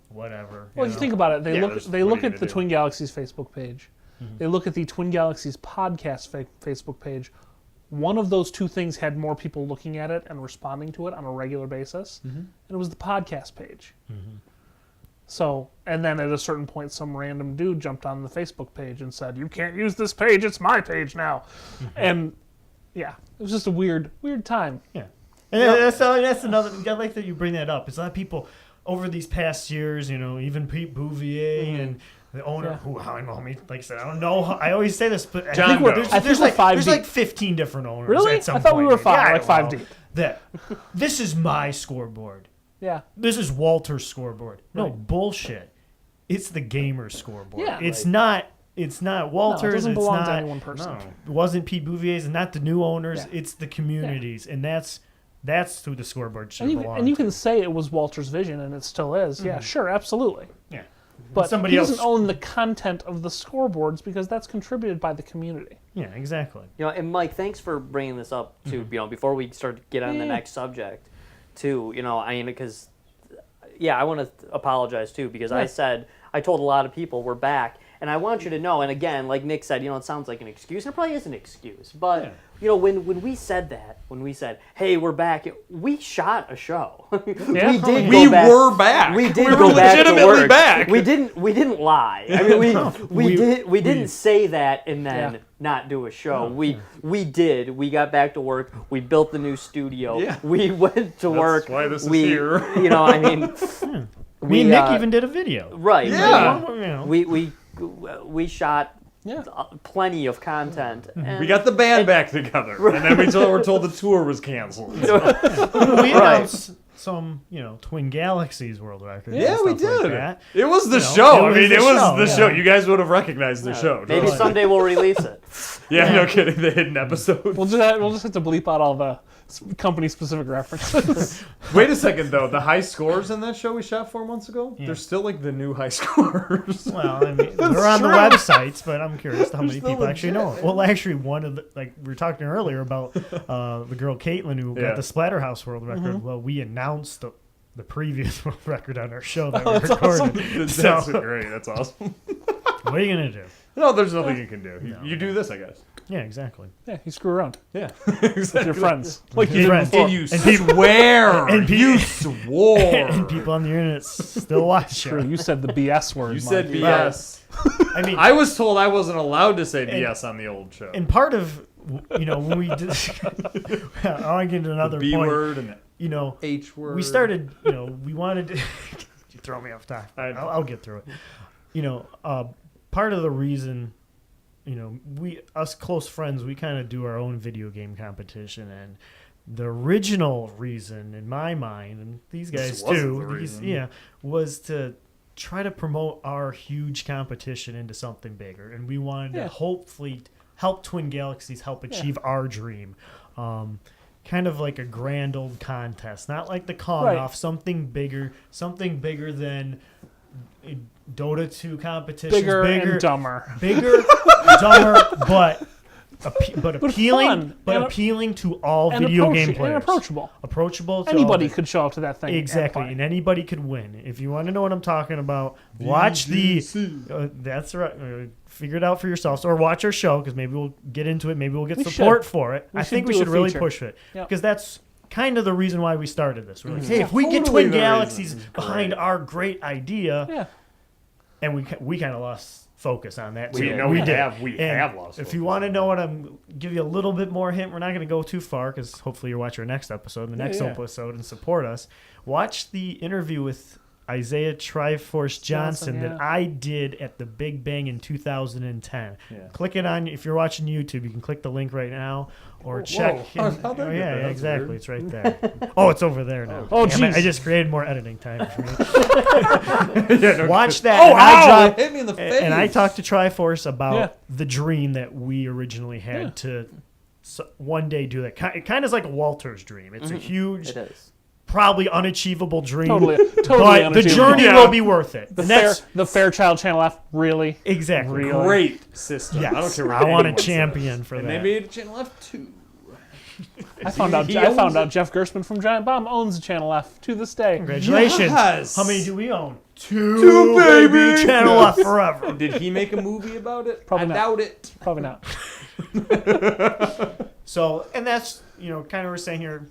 whatever. Well, if you think about it, they look at the Twin Galaxies Facebook page. Mm-hmm. They look at the Twin Galaxies podcast Facebook page. One of those two things had more people looking at it and responding to it on a regular basis, and it was the podcast page. Mm-hmm. So, and then at a certain point, some random dude jumped on the Facebook page and said, "You can't use this page; it's my page now." Mm-hmm. And yeah, it was just a weird time. Yeah, and that's another. I like that you bring that up. It's a lot of people over these past years, even Pete Bouvier and the owner, who I don't know how many. Like I said, I don't know. I always say this, but I think there's like 15 different owners. Really? At some I thought point. We were five deep. That this is my scoreboard. Yeah. This is Walter's scoreboard. No, bullshit. It's the gamer's scoreboard. Yeah, it's not Walter's. No, it doesn't belong not, to any one person. No. It wasn't Pete Bouvier's and not the new owners. Yeah. It's the communities. And that's who the scoreboard should belong And you to. can say it was Walter's vision, and it still is. Mm-hmm. Yeah, sure, absolutely. Yeah. But somebody he doesn't else own the content of the scoreboards because that's contributed by the community. Yeah, exactly. And Mike, thanks for bringing this up too. Before we start to get on the next subject, too. Because I want to apologize too because I told a lot of people we're back, and I want you to know. And again, like Nick said, it sounds like an excuse, and it probably is an excuse. But when we said that, when we said, "Hey, we're back," we shot a show. Yeah. We were back. We did we go were back to legitimately work. back. We didn't lie. I mean, we didn't say that and then not do a show. We did. We got back to work. We built the new studio. Yeah. We went to work. That's why this is here. Me and Nick even did a video. Right. Yeah. We shot plenty of content. And We got the band back together, and then we were told the tour was canceled. We announced some, Twin Galaxies world records. Yeah, and we stuff did. Like that. It was the show. it It was was the the show, show. yeah. You guys would have recognized the show. Maybe someday we'll release it. Yeah, no kidding. The hidden episodes. We'll just have to bleep out all the company-specific references. Wait a second, though. The high scores in that show we shot 4 months ago, they're still like the new high scores. Well, they're on the websites, but I'm curious to how many people actually know it. Well, actually, one of we were talking earlier about the girl Caitlin who got the Splatterhouse world record. Mm-hmm. Well, we announced the previous world record on our show that we recorded. That's great. That's awesome. What are you gonna do? No, there's nothing you can do. You do this, I guess. Yeah, exactly. Yeah, you screw around Yeah, with your friends. Like you Your did friends. before. And you swear. and you swore. And people on the internet still watch True, it. you said the BS word. You said Mike. BS. I mean, I was told I wasn't allowed to say BS on the old show. and part of when we did, I want to get into another B point. word and H word. We started. We wanted to. You throw me off time. I'll get through it. Part of the reason. Us close friends, we kind of do our own video game competition, and the original reason, in my mind, and these guys too, was to try to promote our huge competition into something bigger, and we wanted to hopefully help Twin Galaxies help achieve our dream. Kind of like a grand old contest, not like the con-off, something bigger than Dota 2 competitions, bigger and dumber. Bigger, dumber, but appealing, fun. Appealing to all video game players. And approachable. Approachable to anybody all could show up to that thing. Exactly, and anybody could win. If you want to know what I'm talking about, watch that's right. Figure it out for yourselves, or watch our show because maybe we'll get into it. Maybe we'll get support for it. I think we should really push it because that's kind of the reason why we started this. We're like, hey, if we get Twin Galaxies behind our great idea, and we kind of lost focus on that too. We have lost. If you want to know what give you a little bit more hint, we're not going to go too far because hopefully you'll watch our next episode, episode, and support us. Watch the interview with Isaiah TriForce Johnson that I did at the Big Bang in 2010. Yeah. Click it on, if you're watching YouTube, you can click the link right now or check. Exactly. Weird. It's right there. It's over there now. I just created more editing time for me. Watch that. It hit me in the face. And I talked to TriForce about the dream that we originally had to one day do that. It kind of is like a Walter's dream. It's a huge... It is. Probably unachievable dream. Totally but the journey will be worth it. The Fairchild Channel F, really? Exactly. Really? Great system. Yes. I don't care what I want a champion for and that. And they made Channel F 2. I found out Jeff Gerstmann from Giant Bomb owns Channel F to this day. Congratulations. Yes. How many do we own? Two, baby. Channel F forever. And did he make a movie about it? Probably I not. doubt it. Probably not. So, and that's, kind of we're saying here,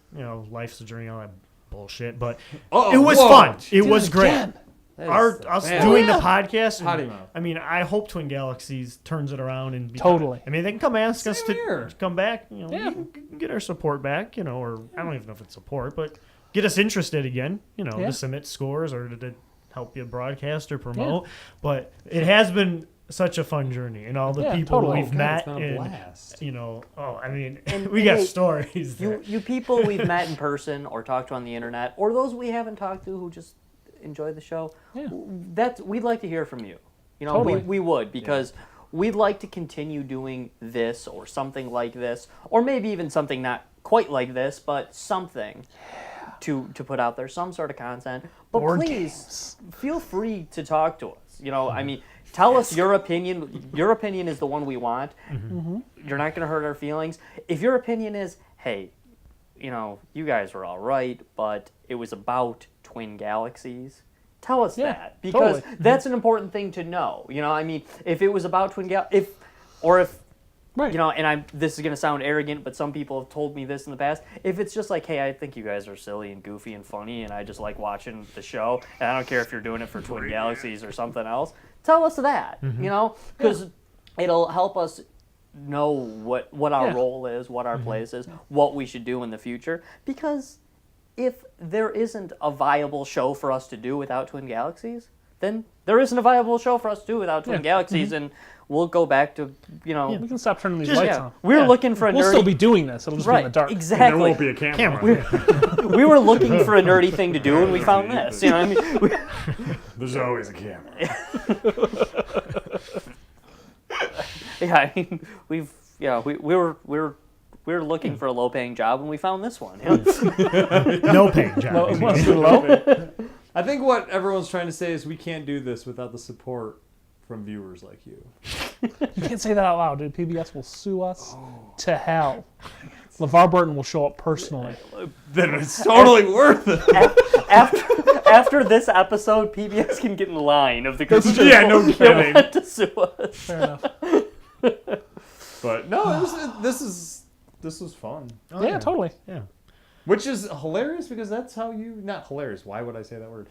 life's a journey, all that bullshit, but it was fun. It was great. Us doing the podcast. I mean, I hope Twin Galaxies turns it around and Totally. I mean, they can come ask us to here. come back. We can get our support back. Or I don't even know if it's support, but get us interested again. To submit scores or to help you broadcast or promote. But it has been such a fun journey, and all the people we've met. It's been a blast. I mean, we got stories. You people we've met in person or talked to on the internet, or those we haven't talked to who just enjoy the show. We'd like to hear from you. We would, because we'd like to continue doing this or something like this, or maybe even something not quite like this, but something to put out there, some sort of content. But please feel free to talk to us. I mean, tell us your opinion. Your opinion is the one we want. You're not going to hurt our feelings. If your opinion is, hey, you guys were all right, but it was about Twin Galaxies, tell us that, because that's an important thing to know. I mean, if it was about Twin Galaxies, and this is going to sound arrogant, but some people have told me this in the past, if it's just like, hey, I think you guys are silly and goofy and funny, and I just like watching the show, and I don't care if you're doing it for Twin Galaxies or something else, tell us that, because it'll help us know what our role is, what our place is, what we should do in the future, because if there isn't a viable show for us to do without Twin Galaxies, then there isn't a viable show for us to do without Twin Galaxies, and we'll go back to, we can stop turning these lights on. We're looking for a nerdy... We'll still be doing this. It'll just be in the dark. Exactly. And there won't be a camera. We were looking for a nerdy thing to do, and we found this. You know what I mean? There's always a camera. I mean, we were looking for a low-paying job, and we found this one. No paying job. Low? I think what everyone's trying to say is we can't do this without the support from viewers like you. You can't say that out loud, dude. PBS will sue us to hell. LeVar Burton will show up personally. Then it's totally worth it. After this episode, PBS can get in line of the group of yeah, no kidding. want to sue us. Fair enough. But no, this was fun. Oh, yeah, totally. Yeah. Which is hilarious because that's how not hilarious. Why would I say that word?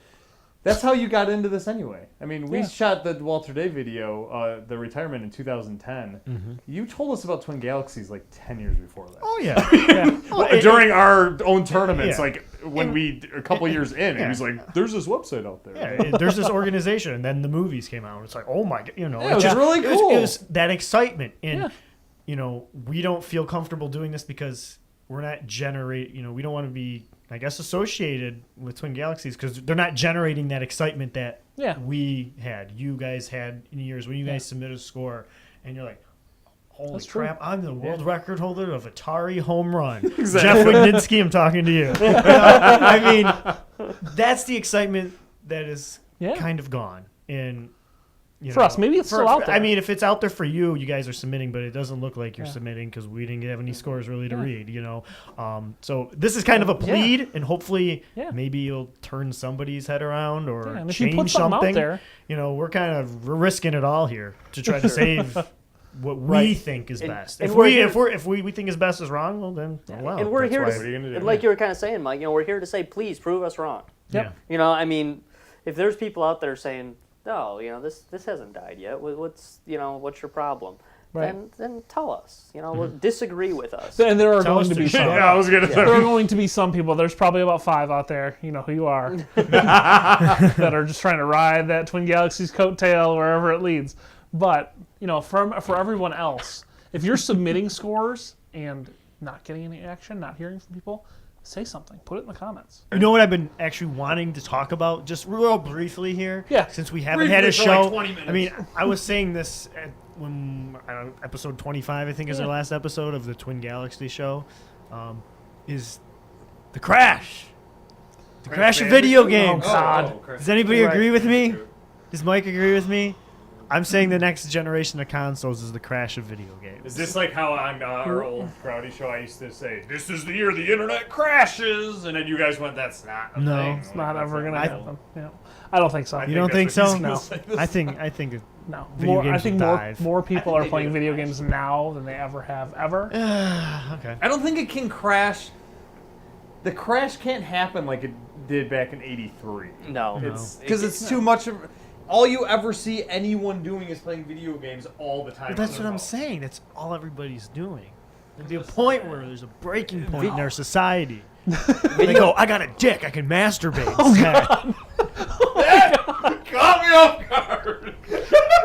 That's how you got into this anyway. I mean, we shot the Walter Day video, the retirement in 2010. Mm-hmm. You told us about Twin Galaxies like 10 years before that. Oh, yeah. During our own tournaments, like when a couple years in, he was like, there's this website out there. Yeah, there's this organization, and then the movies came out. It's like, oh my God, it was really cool. It was that excitement. And, we don't feel comfortable doing this because we're not we don't want to be, I guess, associated with Twin Galaxies because they're not generating that excitement that we had. You guys had in years when you guys submit a score and you're like, holy crap, I'm the world record holder of Atari home run. Exactly. Jeff Wigninsky, I'm talking to you. I mean, that's the excitement that is kind of gone. And for us, maybe it's still out there. I mean, if it's out there for you, you guys are submitting, but it doesn't look like you're submitting because we didn't have any scores really to read, So this is kind of a plead, and hopefully maybe you'll turn somebody's head around or and if change you put something out there. We're risking it all here to try to save what we think is best. If we think is best is wrong, well then, and we're here to, like you were kind of saying, Mike, we're here to say, please prove us wrong. Yeah. I mean, if there's people out there saying, no, this hasn't died yet. What's your problem? Right. Then tell us. Disagree with us. And there are going to be some. I was gonna say. There are going to be some people. There's probably about 5 out there. You know who you are. that are just trying to ride that Twin Galaxies coattail wherever it leads. But for everyone else, if you're submitting scores and not getting any action, not hearing from people, say something. Put it in the comments. You know what I've been actually wanting to talk about, just real briefly here? Yeah. Since we haven't had a show. Like 20 minutes. I mean, I was saying this when episode 25, I think, is our last episode of the Twin Galaxies Show, is the crash. The crash of video games. Oh, God. Does anybody agree with me? Does Mike agree with me? I'm saying the next generation of consoles is the crash of video games. Is this like how on our old Crowdy show I used to say, this is the year the internet crashes, and then you guys went, that's not a No. thing. It's not ever going to happen. happen. Yeah. I don't think so. You don't think so? No. I think No. Video games I think will dive. more people are they playing do. video games now than they ever have ever. okay. I don't think it can crash. The crash can't happen like it did back in '83. No. It's because it's too much of. All you ever see anyone doing is playing video games all the time. But that's what I'm saying. That's all everybody's doing. There'll be a point where there's a breaking point in our society. They go, I got a dick. I can masturbate. Oh, God. Caught me off guard.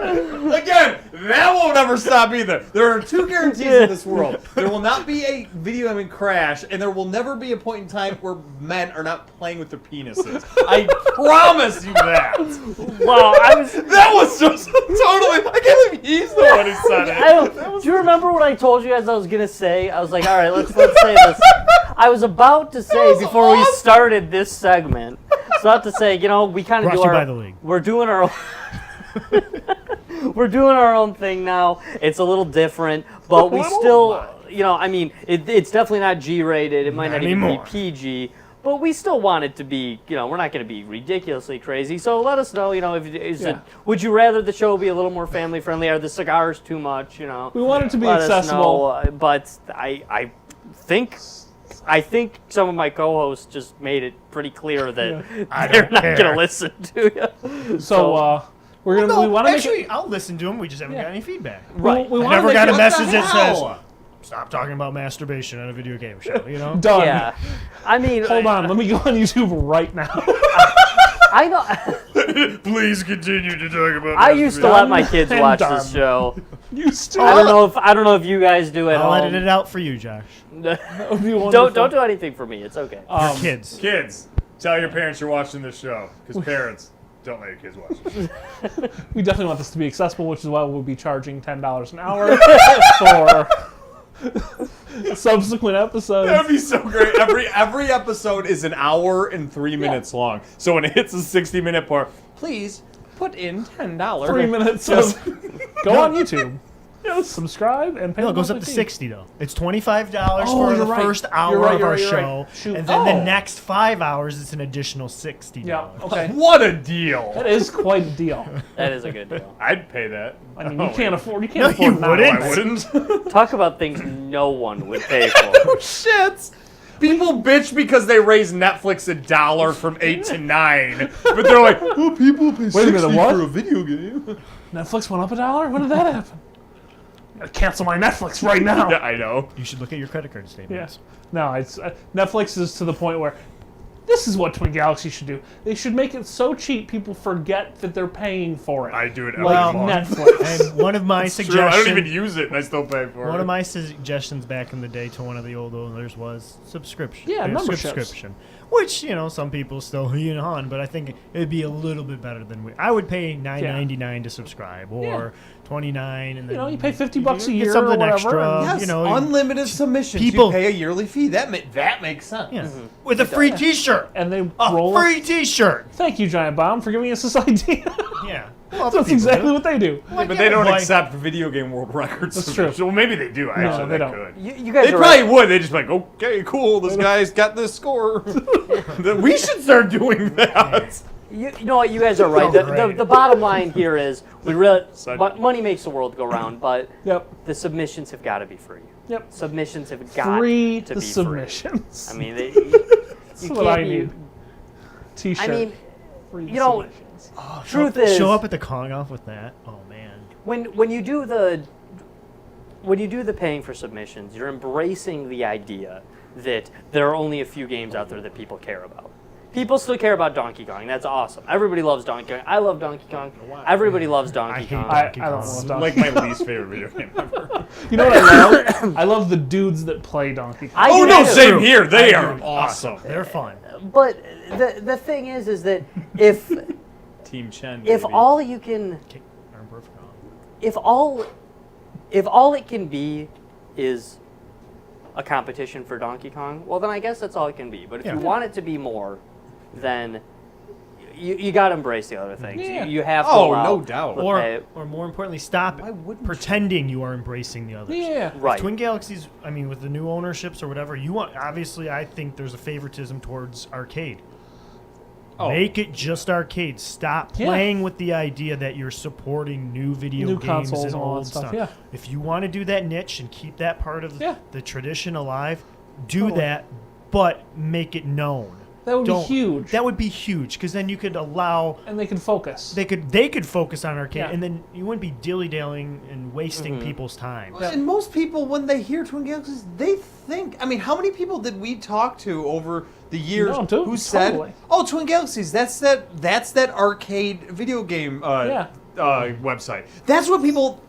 Again, that won't ever stop either. There are two guarantees in this world. There will not be a video gaming crash, and there will never be a point in time where men are not playing with their penises. I promise you that. Well, That was just totally. I can't believe he's the one who said it. do you remember what I told you guys I was gonna say? I was like, all right, let's say this. I was about to say before we started this segment. I was about to say, we kind of Brought do to you our. by the league. We're doing our own. We're doing our own thing now. It's a little different, but we still, it's definitely not G-rated. It might not even be PG. But we still want it to be, we're not going to be ridiculously crazy. So let us know, would you rather the show be a little more family friendly? Are the cigars too much? We want it to be Let us accessible. know, but I think some of my co-hosts just made it pretty clear that they're not going to listen to you. So we want to Actually, I'll listen to them. We just haven't got any feedback. Right. We I want to never make got it a message that says, hell? stop talking about masturbation on a video game show, done. Yeah. I mean, Hold on, let me go on YouTube right now. I know. Please continue to talk about. I used to let my kids and watch done. this show. You still I don't know if you guys do at I'll home. edit it out for you, Josh. Don't do anything for me. It's okay. Your kids. Kids, tell your parents you're watching this show. Because parents, don't let your kids watch this. We definitely want this to be accessible, which is why we'll be charging $10 an hour for subsequent episodes. That'd be so great. Every episode is an hour and 3 minutes long. So when it hits the 60-minute part, please put in $10. 3 minutes of go on YouTube. Subscribe and pay. No, it goes the up to monthly fee. 60 though. It's $25 Oh, for you're the right. first You're hour right, of you're our right, you're show, right. Shoot. and then the Oh. next 5 hours it's an additional $60. Yeah. Okay. What a deal. That is quite a deal. That is a good deal. I'd pay that. I mean, you can't afford. You No, can't you afford now. wouldn't. I wouldn't. Talk about things no one would pay for. Shit. People bitch because they raise Netflix $1 from 8 to 9, but they're like, "Oh, people pay Wait a minute, 60 what? for a video game." Netflix went up $1. When did that happen? I gotta cancel my Netflix right now. Yeah, I know. You should look at your credit card statements. Yes. No, it's Netflix is to the point where this is what Twin Galaxies should do. They should make it so cheap people forget that they're paying for it. I do it every like month. Netflix. And one of my It's true. I don't even suggestions, use it, and I still pay for it. one of my suggestions back in the day to one of the old owners was subscription. Yeah, There's memberships. subscription, which some people still on, but I think it'd be a little bit better than I would pay $9.99 to subscribe or $29, and then You pay $50 a get year something or whatever, extra. and- Yes, unlimited submissions. people- You pay a yearly fee. That makes sense. yeah, with a free T-shirt. and they A roll. free T-shirt. Thank you, Giant Bomb, for giving us this idea. Yeah. That's exactly what they do. But they don't Like- accept video game world records. That's true. Well, maybe they do. Actually, they don't. could. You guys They are probably right. would. They just be like, okay, cool. This guy's got this score. We should start doing that. You know what? You guys are right. The bottom line here is money makes the world go round, but Yep. the submissions have got to be free. Yep. Submissions have got Free to the be submissions. free. I mean, That's you what can't I be. need. T-shirt. I mean, Free you know, submissions. truth is, show up at the con off with that. Oh man. when you do the paying for submissions, you're embracing the idea that there are only a few games out there that people care about. People still care about Donkey Kong. That's awesome. Everybody loves Donkey Kong. I love Donkey Kong. Everybody loves Donkey hate Kong. Donkey I don't Kong. love Donkey Like my least favorite video game ever. You know what I love? I love the dudes that play Donkey Kong. I Oh do no, too. same here. They I are agree. awesome. They're fun. But the thing is that if Team Chen. if baby. all you can if all it can be is a competition for Donkey Kong, well then I guess that's all it can be. But if Yeah. you want it to be more, then you got to embrace the other things. Yeah. You have to Oh, allow no doubt. the Or, pay- or more importantly, stop pretending you are embracing the others. Yeah. Right. Twin Galaxies, I mean, with the new ownerships or whatever, you want. Obviously, I think there's a favoritism towards arcade. Oh. Make it just arcade. Stop Yeah. playing with the idea that you're supporting new video New games consoles and and all that old stuff, stuff. yeah. If you want to do that niche and keep that part of Yeah. the tradition alive, do Totally. that, but make it known. That would Don't- be huge. That would be huge because then you could allow and they can focus. they could focus on arcade, Yeah. and then you wouldn't be dilly-dallying and wasting people's time. And most people, when they hear Twin Galaxies, they think. I mean, how many people did we talk to over the years No, dude, who said, totally. "Oh, Twin Galaxies, that's that arcade video game website. That's what people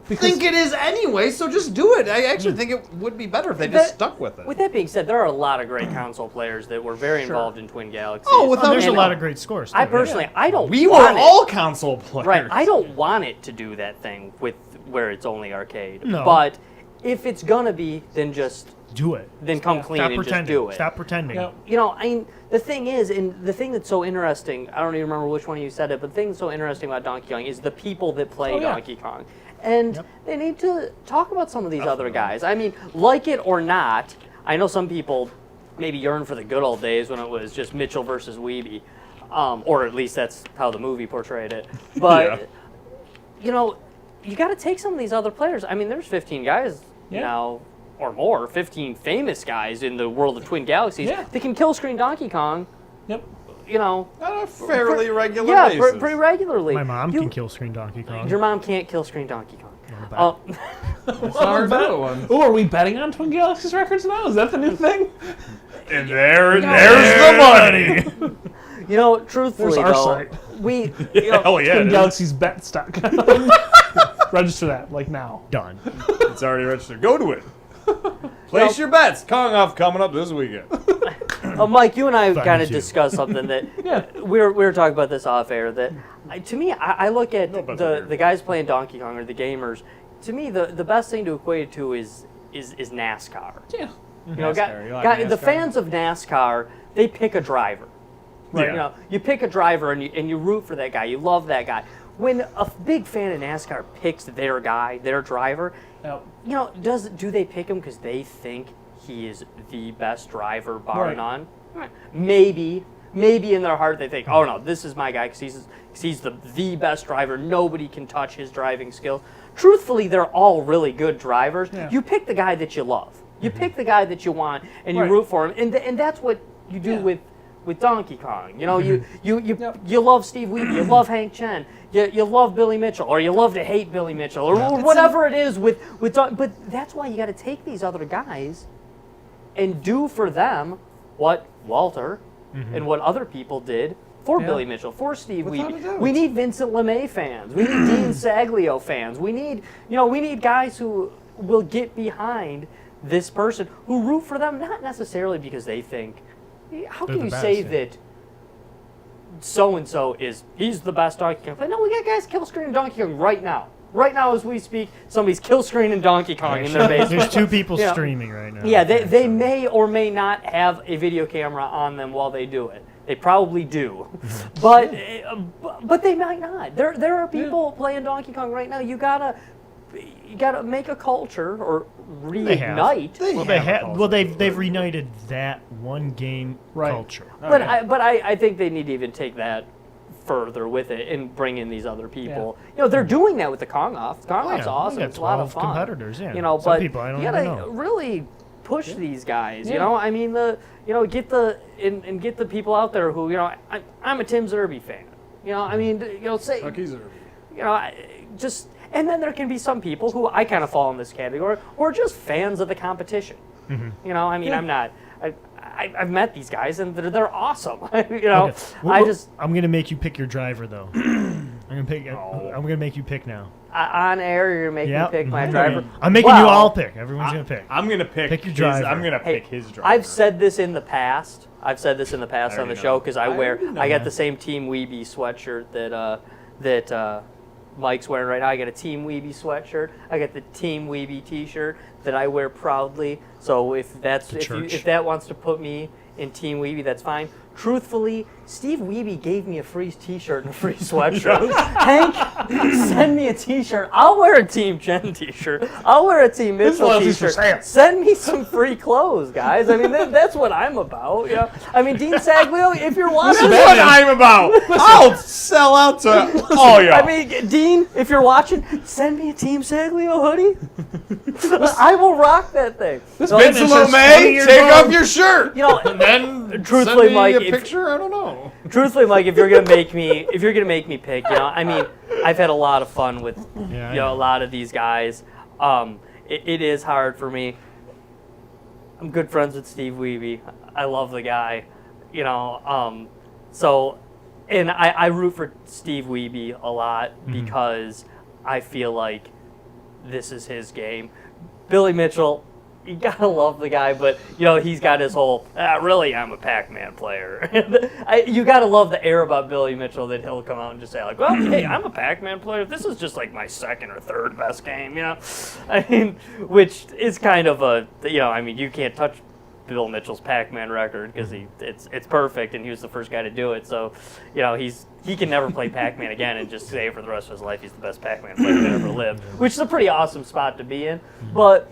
Because- think it is anyway. So just do it." I actually think it would be better if they just stuck with it. With that being said, there are a lot of great console players that were very involved in Twin Galaxies. Oh, without- There's a And lot of great scores. I too. personally, I don't. We were want it. all console players. Right, I don't want it to do that thing with where it's only arcade. No. But if it's gonna be, then just do it. come clean Stop and just pretending. do it. Stop pretending. Yep. You know, I mean, the thing is, and the thing that's so interesting, I don't even remember which one of you said it, but the thing that's so interesting about Donkey Kong is the people that play Oh, yeah. Donkey Kong. And they need to talk about some of these other guys. I mean, like it or not, I know some people maybe yearn for the good old days when it was just Mitchell versus Weeby, or at least that's how the movie portrayed it. But, Yeah. you know, you got to take some of these other players. I mean, there's 15 guys now, or more, 15 famous guys in the world of Twin Galaxies Yeah. that can kill screen Donkey Kong, Yep. you know. On a fairly regular Yeah, basis. pretty regularly. My mom You- can kill screen Donkey Kong. Your mom can't kill screen Donkey Kong. That's our new one. Oh, are we betting on Twin Galaxies records now? Is that the new thing? And there's the money. You know, truthfully There's our though, site. we you know, Hell yeah. Twin it is. Galaxies bet.com. Register that, like now. Done. It's already registered. Go to it. Place your bets. Kong off coming up this weekend. Mike, you and I Thank kind of you. discussed something that Yeah. we were talking about this off air. That to me, I look at about that here. the guys playing Donkey Kong or the gamers. To me, the best thing to equate it to is NASCAR. Yeah. You know, NASCAR, you like the NASCAR? fans of NASCAR, they pick a driver. Right. You know, you pick a driver and you root for that guy. You love that guy. When a big fan of NASCAR picks their guy, their driver, Yep. you know, do they pick him because they think he is the best driver, bar Right. none? Maybe in their heart they think, oh no, this is my guy because he's the best driver. Nobody can touch his driving skills. Truthfully, they're all really good drivers. Yeah. You pick the guy that you love. You pick the guy that you want, and you Right. root for him. And that's what you do Yeah. with Donkey Kong. You know, Yep. you love Steve Weeby, you love Hank Chen, you love Billy Mitchell, or you love to hate Billy Mitchell, or whatever it is with but that's why you got to take these other guys and do for them what Walter and what other people did for Billy Mitchell, for Steve Without a Weeby. doubt. We need Vincent LeMay fans. We need Dean Saglio fans. We need guys who will get behind this person, who root for them, not necessarily because they think, how They're can the you say best, yeah. that so-and-so he's the best Donkey Kong player? No, we got guys kill screen Donkey Kong right now. Right now as we speak, somebody's kill screening Donkey Kong in their basement. There's two people Yeah. streaming right now. Yeah, they may or may not have a video camera on them while they do it. They probably do, but they might not. There are people playing Donkey Kong right now. You gotta make a culture or They have. reignite. They've reunited that one game Right. culture. But I think they need to even take that further with it and bring in these other people. You know, they're doing that with the Kong Off. Kong Off's yeah. awesome. We got It's a lot of 12 fun. competitors, yeah. You know, Some but people I don't you gotta even know. really push these guys. You Yeah. know, I mean get the people out there who, you know, I'm a Tim Zerbe fan. You know, I mean, you know, say Chucky's are- you know, and then there can be some people who I kind of fall in this category, who are just fans of the competition. You know, I mean, I'm not. I've met these guys and they're awesome. You know, Okay. I'm gonna make you pick your driver though. I'm gonna make you pick now. on air you're making me Yep. pick my Mhm. driver. I'm making Well, you all pick. Everyone's gonna pick. I'm gonna pick. Pick your his, driver. I'm gonna Hey, pick his driver. I've said this in the past. on the already show know. because I I already know got that. the same Team Weeby sweatshirt that Mike's wearing right now. I got a Team Weeby sweatshirt. I got the Team Weeby T-shirt that I wear proudly. So if church. that wants to put me in Team Weeby, that's fine. truthfully, Steve Wiebe gave me a free T-shirt and a free sweatshirt. Hank, send me a T-shirt. I'll wear a Team Jen T-shirt. I'll wear a Team Mitchell T-shirt. Send me some free clothes, guys. I mean, that's what I'm about. You know? I mean, Dean Saglio, if you're watching, That's what I'm about. I'll sell out to all y'all. I mean, Dean, if you're watching, send me a Team Saglio hoodie. I will rock that thing. Vince LeMay, take off your shirt. You know, And then truthfully, send me Mike, a picture. I don't know. Truthfully, Mike, if you're gonna make me pick, you know, I mean, I've had a lot of fun with, a lot of these guys. It is hard for me. I'm good friends with Steve Wiebe. I love the guy, you know. So, and I root for Steve Wiebe a lot because I feel like this is his game. Billy Mitchell, you gotta love the guy, but you know he's got his whole really I'm a Pac-Man player. You gotta love the air about Billy Mitchell that he'll come out and just say like, well, hey, I'm a Pac-Man player. This is just like my second or third best game, you know. I mean, which is kind of a I mean you can't touch Bill Mitchell's Pac-Man record because it's perfect and he was the first guy to do it. So you know he can never play Pac-Man again and just say for the rest of his life he's the best Pac-Man player that ever lived, which is a pretty awesome spot to be in, but.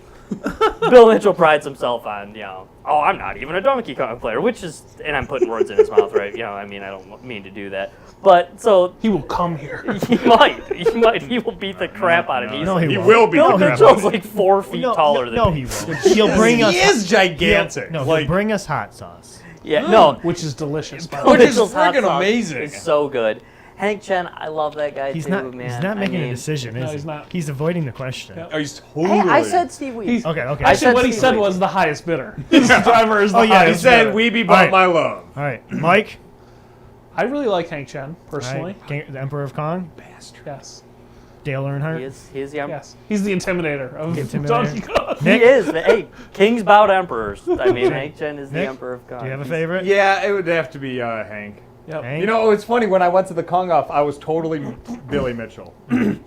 Bill Mitchell prides himself on, I'm not even a Donkey Kong player, which is, and I'm putting words in his mouth, right? I mean, I don't mean to do that. But, so. He will come here. He might. He will beat the crap out of me. No, he will beat the crap out of me. Bill Mitchell's like 4 feet taller than me. No, he won't. He'll bring us. He is gigantic. He'll bring us hot sauce. Yeah, no. Which is delicious. Bill Mitchell's hot freaking sauce amazing. is so good. Hank Chen, I love that guy too, man. He's not making a decision, is he? No, he's not. He's avoiding the question. Oh, he's totally. Hey, I said Steve Wiebe. Okay. Actually, what he said was the highest bidder. His driver is the He highest said bidder. Wiebe bought my love. All right, Mike. I really like Hank Chen, personally. Right. The Emperor of Kong. Bastard. Yes. Dale Earnhardt. He is the Emperor. Yes. He's the intimidator of Donkey Kong. He is. Hey, kings bow to emperors. I mean, Hank Chen is the Emperor of Kong. Do you have a favorite? Yeah, it would have to be Hank. Yep. Hank? You know, it's funny, when I went to the Kong off, I was totally Billy Mitchell. And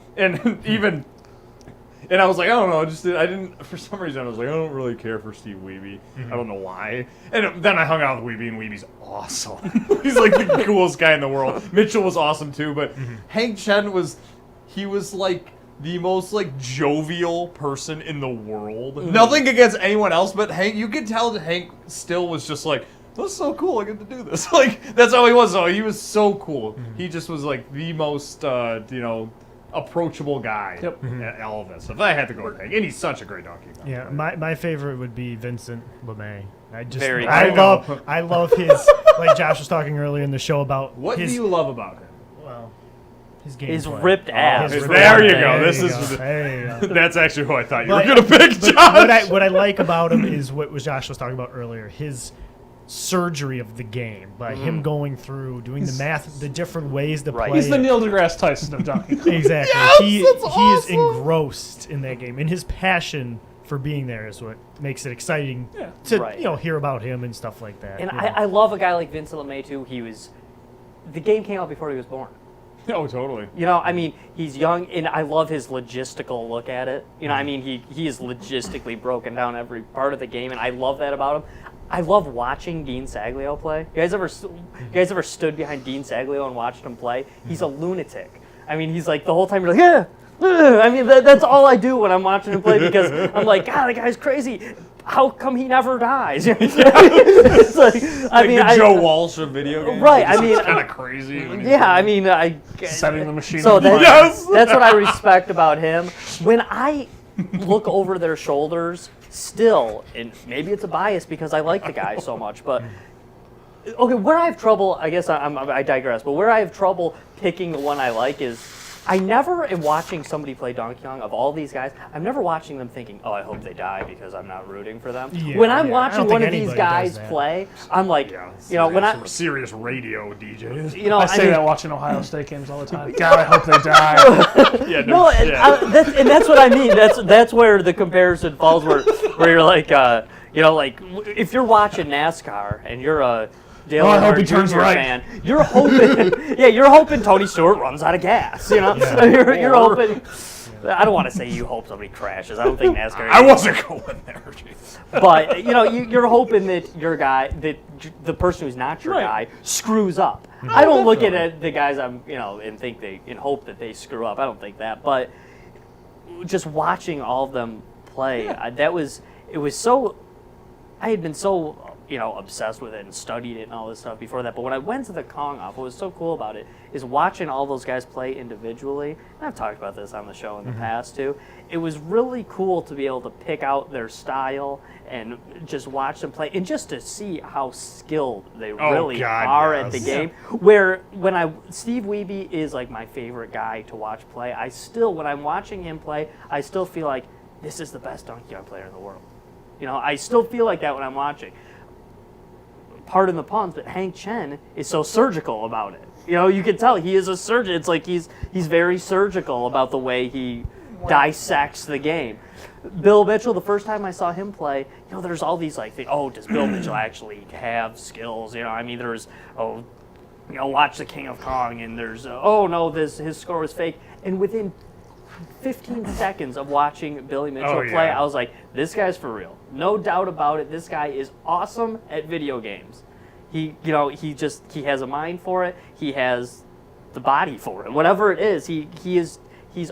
I was like, I don't know, I didn't, for some reason, I was like, I don't really care for Steve Wiebe. I don't know why. And then I hung out with Wiebe, and Weeby's awesome. He's like the coolest guy in the world. Mitchell was awesome too, but Hank Chen was like the most like jovial person in the world. Nothing against anyone else, but Hank, you could tell that Hank still was just like, that's so cool, I get to do this. Like, that's how he was. So he was so cool. He just was like the most, approachable guy at all of this. If I had to go with Hank, and he's such a great Donkey Kong. Yeah, my favorite would be Vincent LeMay. I love his, like Josh was talking earlier in the show about What do you love about him? Well, his gameplay. His ripped ass. There you go. There you go. That's actually who I thought you were going to pick, Josh. What I like about him is what Josh was talking about earlier. His surgery of the game by him going through doing the math, the different ways to play. He's the Neil deGrasse Tyson of Donkey Kong. Exactly. Yes, he awesome. is engrossed in that game, and his passion for being there is what makes it exciting to hear about him and stuff like that. And I love a guy like Vincent LeMay too. The game came out before he was born. Oh, totally. I mean, he's young, and I love his logistical look at it. I mean, he is logistically broken down every part of the game, and I love that about him. I love watching Dean Saglio play. You guys ever stood behind Dean Saglio and watched him play? He's a lunatic. I mean, he's like the whole time you're like, yeah. I mean, that's all I do when I'm watching him play because I'm like, God, the guy's crazy. How come he never dies? It's like, I mean, Joe Walsh of video games. Right. I mean, kind of crazy. I mean, setting the machine. So on fire. that's what I respect about him. When I look over their shoulders, still, and maybe it's a bias because I like the guy so much, but okay, where I have trouble, I guess I digress, but where I have trouble picking the one I like is I never am watching somebody play Donkey Kong, of all these guys, I'm never watching them thinking, oh, I hope they die because I'm not rooting for them. When I'm watching one of these guys play, I'm like, when I... Serious radio DJs. I say that watching Ohio State games all the time. God, I hope they die. And that's what I mean. That's where the comparison falls, where you're like, like if you're watching NASCAR and you're a Dale Earnhardt Jr. fan, you're hoping Tony Stewart runs out of gas. You're hoping. I don't want to say you hope somebody crashes. I don't think NASCAR. I wasn't going there. But you're hoping that the person who's not your guy screws up. I don't look at the guys and hope that they screw up. I don't think that, but just watching all of them play, it was so. I had been so obsessed with it and studied it and all this stuff before that. But when I went to the Kong off, what was so cool about it is watching all those guys play individually. And I've talked about this on the show in the past too. It was really cool to be able to pick out their style and just watch them play and just to see how skilled they really are at the game. Where Steve Wiebe is like my favorite guy to watch play. When I'm watching him play, I still feel like this is the best Donkey Kong player in the world. I still feel like that when I'm watching. Pardon the puns, but Hank Chen is so surgical about it. You can tell he is a surgeon. It's like he's very surgical about the way he dissects the game. Bill Mitchell, the first time I saw him play, there's all these like things. Oh, does Bill Mitchell actually have skills? There's watch the King of Kong, and there's oh no, his score was fake. And within 15 seconds of watching Billy Mitchell play, I was like, this guy's for real. No doubt about it. This guy is awesome at video games. He has a mind for it. He has the body for it. Whatever it is, he's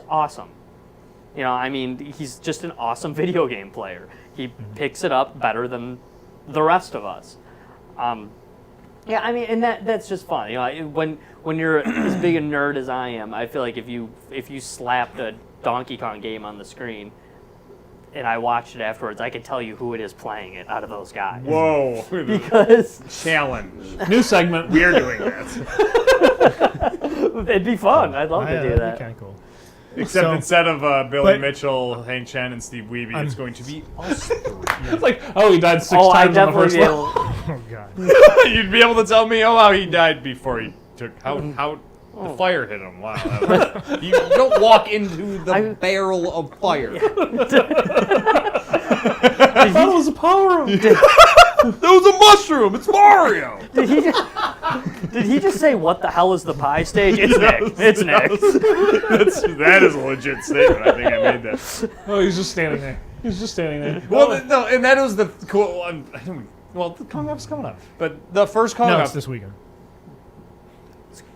awesome. He's just an awesome video game player. He picks it up better than the rest of us. And that's just fun. When you're as big a nerd as I am, I feel like if you slapped a Donkey Kong game on the screen and I watched it afterwards, I could tell you who it is playing it out of those guys. Whoa! Because challenge. New segment. We're doing that. It'd be fun. I'd love to do that. That'd be kind of cool. Except instead of Billy Mitchell, Hank Chen, and Steve Wiebe, it's going to be us three. It's like, he died 6 times on the first level. Oh God. You'd be able to tell me, how he died before he took how the fire hit him. Wow. You don't walk into the barrel of fire. I thought it was a power room. That was a mushroom. It's Mario. Did he just say, what the hell is the pie stage? It's next. It's next. That is a legit statement. I think I made that. Oh, he's just standing there. Well, no, and that was the cool one. Well, the Kong Off's coming up. But the first Kong No, Off. it's this weekend.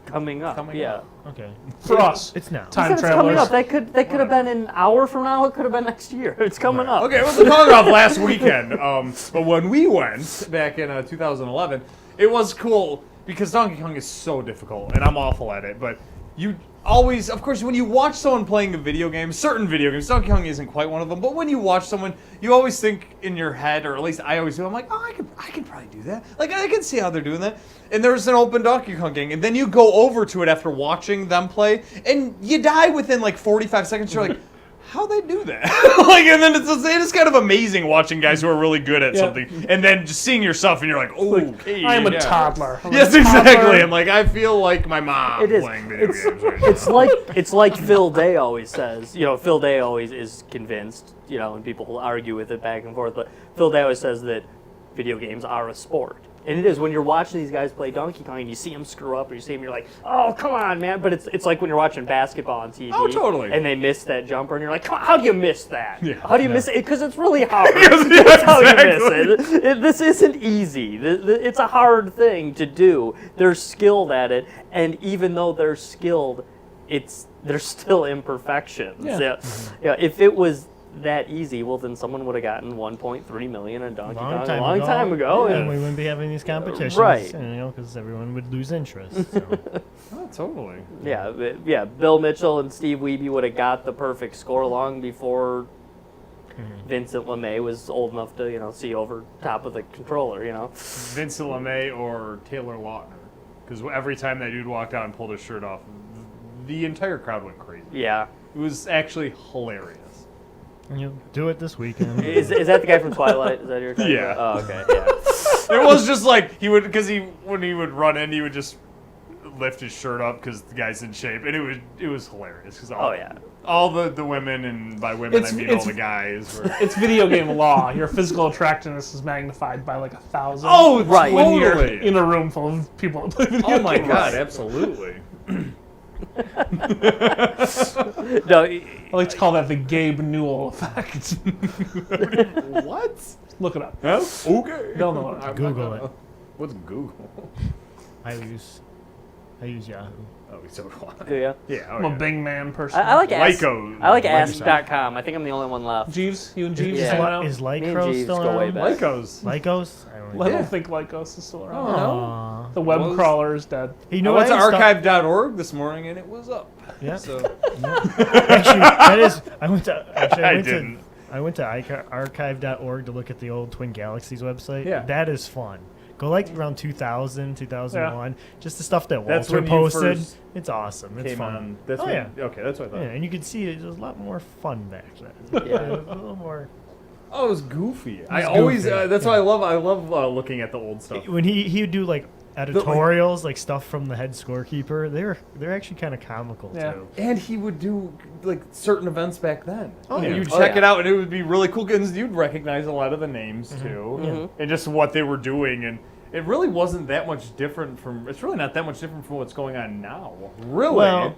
Coming up. Okay. For us. It's now. Time It's coming travelers. up. That could have been an hour from now. It could have been next year. It's coming up. Okay, it was the Kong Off last weekend. But when we went back in 2011, it was cool because Donkey Kong is so difficult, and I'm awful at it. But you always, of course, when you watch someone playing a video game, certain video games, Donkey Kong isn't quite one of them, but when you watch someone, you always think in your head, or at least I always do, I'm like, I could probably do that. Like, I can see how they're doing that. And there's an open Donkey Kong game, and then you go over to it after watching them play, and you die within like 45 seconds. You're like, how'd they do that? And then it is kind of amazing watching guys who are really good at something, and then just seeing yourself, and you're like, oh, okay. I am a toddler. Yes, exactly. I'm like, I feel like my mom playing video games right now. It's like Phil Day always says. Phil Day always is convinced, and people will argue with it back and forth, but Phil Day always says that video games are a sport. And it is when you're watching these guys play Donkey Kong and you see them screw up or you see them, you're like, oh, come on, man. But it's like when you're watching basketball on TV. Oh, totally. And they miss that jumper and you're like, how do you miss that? Yeah. How do you miss it? Because it's really hard. Yeah, That's how you exactly. miss it. This isn't easy. It's a hard thing to do. They're skilled at it. And even though they're skilled, there's still imperfections. Yeah. If it was that easy, well, then someone would have gotten 1.3 million in Donkey Kong a long time ago. And we wouldn't be having these competitions. Right. Because everyone would lose interest. So. Oh, totally. Yeah. Bill Mitchell and Steve Wiebe would have got the perfect score long before Vincent LeMay was old enough to, see over top of the controller, Vincent LeMay or Taylor Lautner. Because every time that dude walked out and pulled his shirt off, the entire crowd went crazy. Yeah. It was actually hilarious. Do it this weekend. Is that the guy from Twilight? Is that your talking Yeah. about? Oh, okay. Yeah. It was just like when he would run in, he would just lift his shirt up because the guy's in shape, and it was hilarious. Cause all the women, and by women I mean all the guys. It's video game law. Your physical attractiveness is magnified by like 1,000. Oh, right. When you're Totally. in a room full of people that play video games. Oh my god, absolutely. No, I like to call that the Gabe Newell effect. What? Look it up. Huh? Okay. They'll know it. Google it. What's Google? I use Yahoo. Oh, so do I. Do you? Yeah. Oh, I'm a yeah. Bing man person. I like Lyco. I like ask.com. I think I'm the only one left. Jeeves? You and Jeeves Yeah. hanging out? Is Me and Lycro Jeeves still go way around? back. Lycos. Lycos? I don't know. I don't Yeah. think Lycos is still Oh, around. no. Aw. The web Was- crawler is dead. You I know went to what? archive.org this morning and it was up. Yeah. So Actually, that is. I went to. Actually, I didn't. I went to archive.org to look at the old Twin Galaxies website. Yeah. That is fun. Go like around 2000, 2001. Just the stuff that That's Walter when you posted. first It's awesome. It's came fun. on. That's Oh, when, yeah. Okay, that's what I thought. Yeah, and you could see it was a lot more fun back then. Yeah. It was a little more. Oh, it was goofy. I was always. goofy, That's yeah. why I love looking at the old stuff. When he would do like editorials, like stuff from the head scorekeeper, they're actually kind of comical Yeah. too. And he would do like certain events back then. Oh, and yeah. you'd Oh, check yeah. it out, and it would be really cool because you'd recognize a lot of the names Mm-hmm. too, and just what they were doing, and it really wasn't that much different from. It's really not that much different from what's going on now. Really. Well,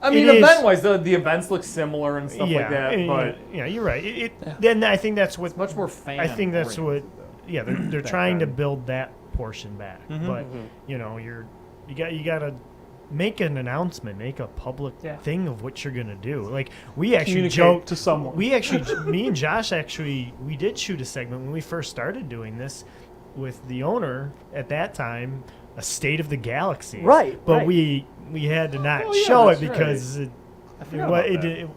I mean, it is- event-wise, the events look similar and stuff like that, and- but yeah, you're right. Then I think that's what it's much more fan. I think that's what. Yeah, they're Back trying to then. build that portion back, Mhm. but you know, you got to make an announcement, make a public Yeah. thing of what you're gonna do. Like we actually Communicate joked to someone. We actually, me and Josh actually, we did shoot a segment when we first started doing this with the owner at that time, a State of the Galaxy. Right, But right. we had to not Oh, yeah, show it that's because I forgot about that.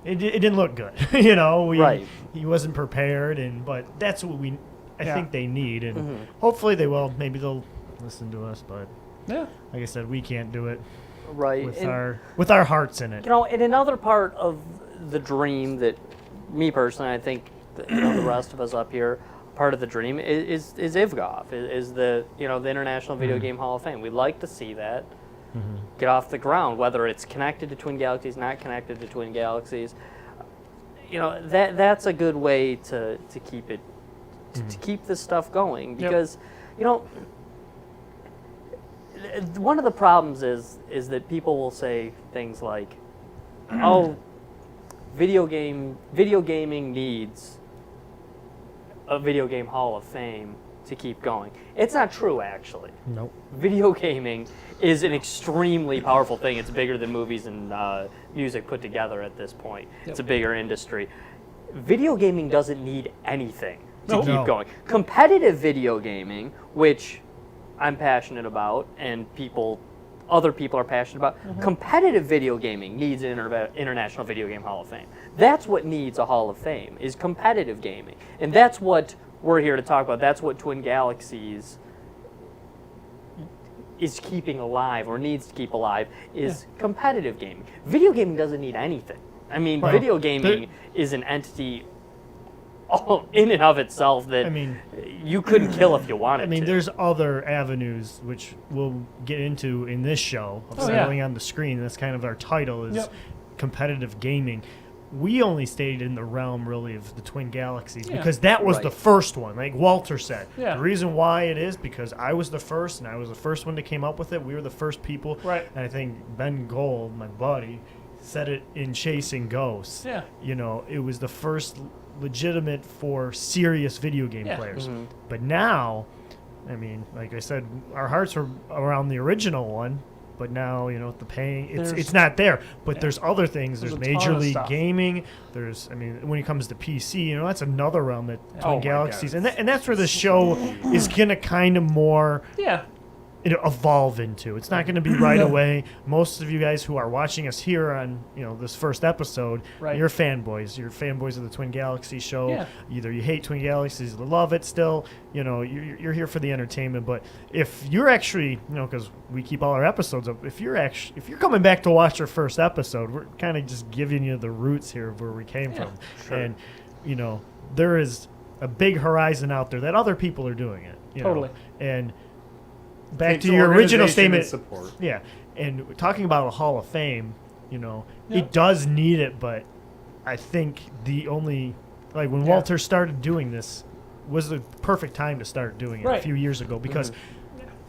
it didn't look good. You know, Right. he wasn't prepared, but that's what I Yeah. think they need, and Mhm. hopefully they will. Maybe they'll listen to us, but Yeah. like I said, we can't do it Right. with And, our hearts in it. you know, and another part of the dream that me personally, I think the rest of us up here, part of the dream is IVGOF, is the the International Video Game Hall of Fame. We'd like to see that get off the ground, whether it's connected to Twin Galaxies, not connected to Twin Galaxies. You know, that's a good way to keep it to keep this stuff going, because one of the problems is that people will say things like, "Oh, video gaming needs a video game Hall of Fame to keep going." It's not true, actually. Nope. Video gaming is an extremely powerful thing. It's bigger than movies and music put together at this point. It's a bigger industry. Video gaming doesn't need anything to No. keep No. going. Competitive video gaming, which I'm passionate about, and other people are passionate about. Competitive video gaming needs an International Video Game Hall of Fame. That's what needs a Hall of Fame, is competitive gaming. And that's what we're here to talk about. That's what Twin Galaxies is keeping alive, or needs to keep alive, is competitive gaming. Video gaming doesn't need anything. I mean, Well, video gaming is an entity all in and of itself that I mean, you couldn't kill if you wanted I mean, to. there's other avenues which we'll get into in this show of Oh, yeah. settling on the screen. That's kind of our title is competitive gaming. We only stayed in the realm really of the Twin Galaxies Yeah. because that was Right. the first one. Like Walter said, Yeah. the reason why it is because I was the first, and I was the first one that came up with it. We were the first people, Right. And I think Ben Gold, my buddy, said it in Chasing Ghosts. Yeah. You know, it was the first legitimate for serious video game Yeah. players. Mhm. But now, I mean, like I said, our hearts were around the original one, but now, the paying, it's There's- not there. But there's other things. There's There's a ton Major of League stuff. Gaming. There's, when it comes to PC, that's another realm that Oh Twin my Galaxies, God. and that's where the show is gonna kind of more Yeah. evolve into. It's not going to be right away. Most of you guys who are watching us here on this first episode, Right. you're fanboys. You're fanboys of the Twin Galaxies show. Yeah. Either you hate Twin Galaxies, you love it still. You're here for the entertainment. But if you're actually, because we keep all our episodes up, if you're coming back to watch our first episode, we're kind of just giving you the roots here of where we came from. sure. And there is a big horizon out there that other people are doing it. Totally. And back Takes to your original organization and statement. support. Yeah, and talking about a Hall of Fame, it does need it, but I think the only when Walter started doing this was the perfect time to start doing it a Right. few years ago because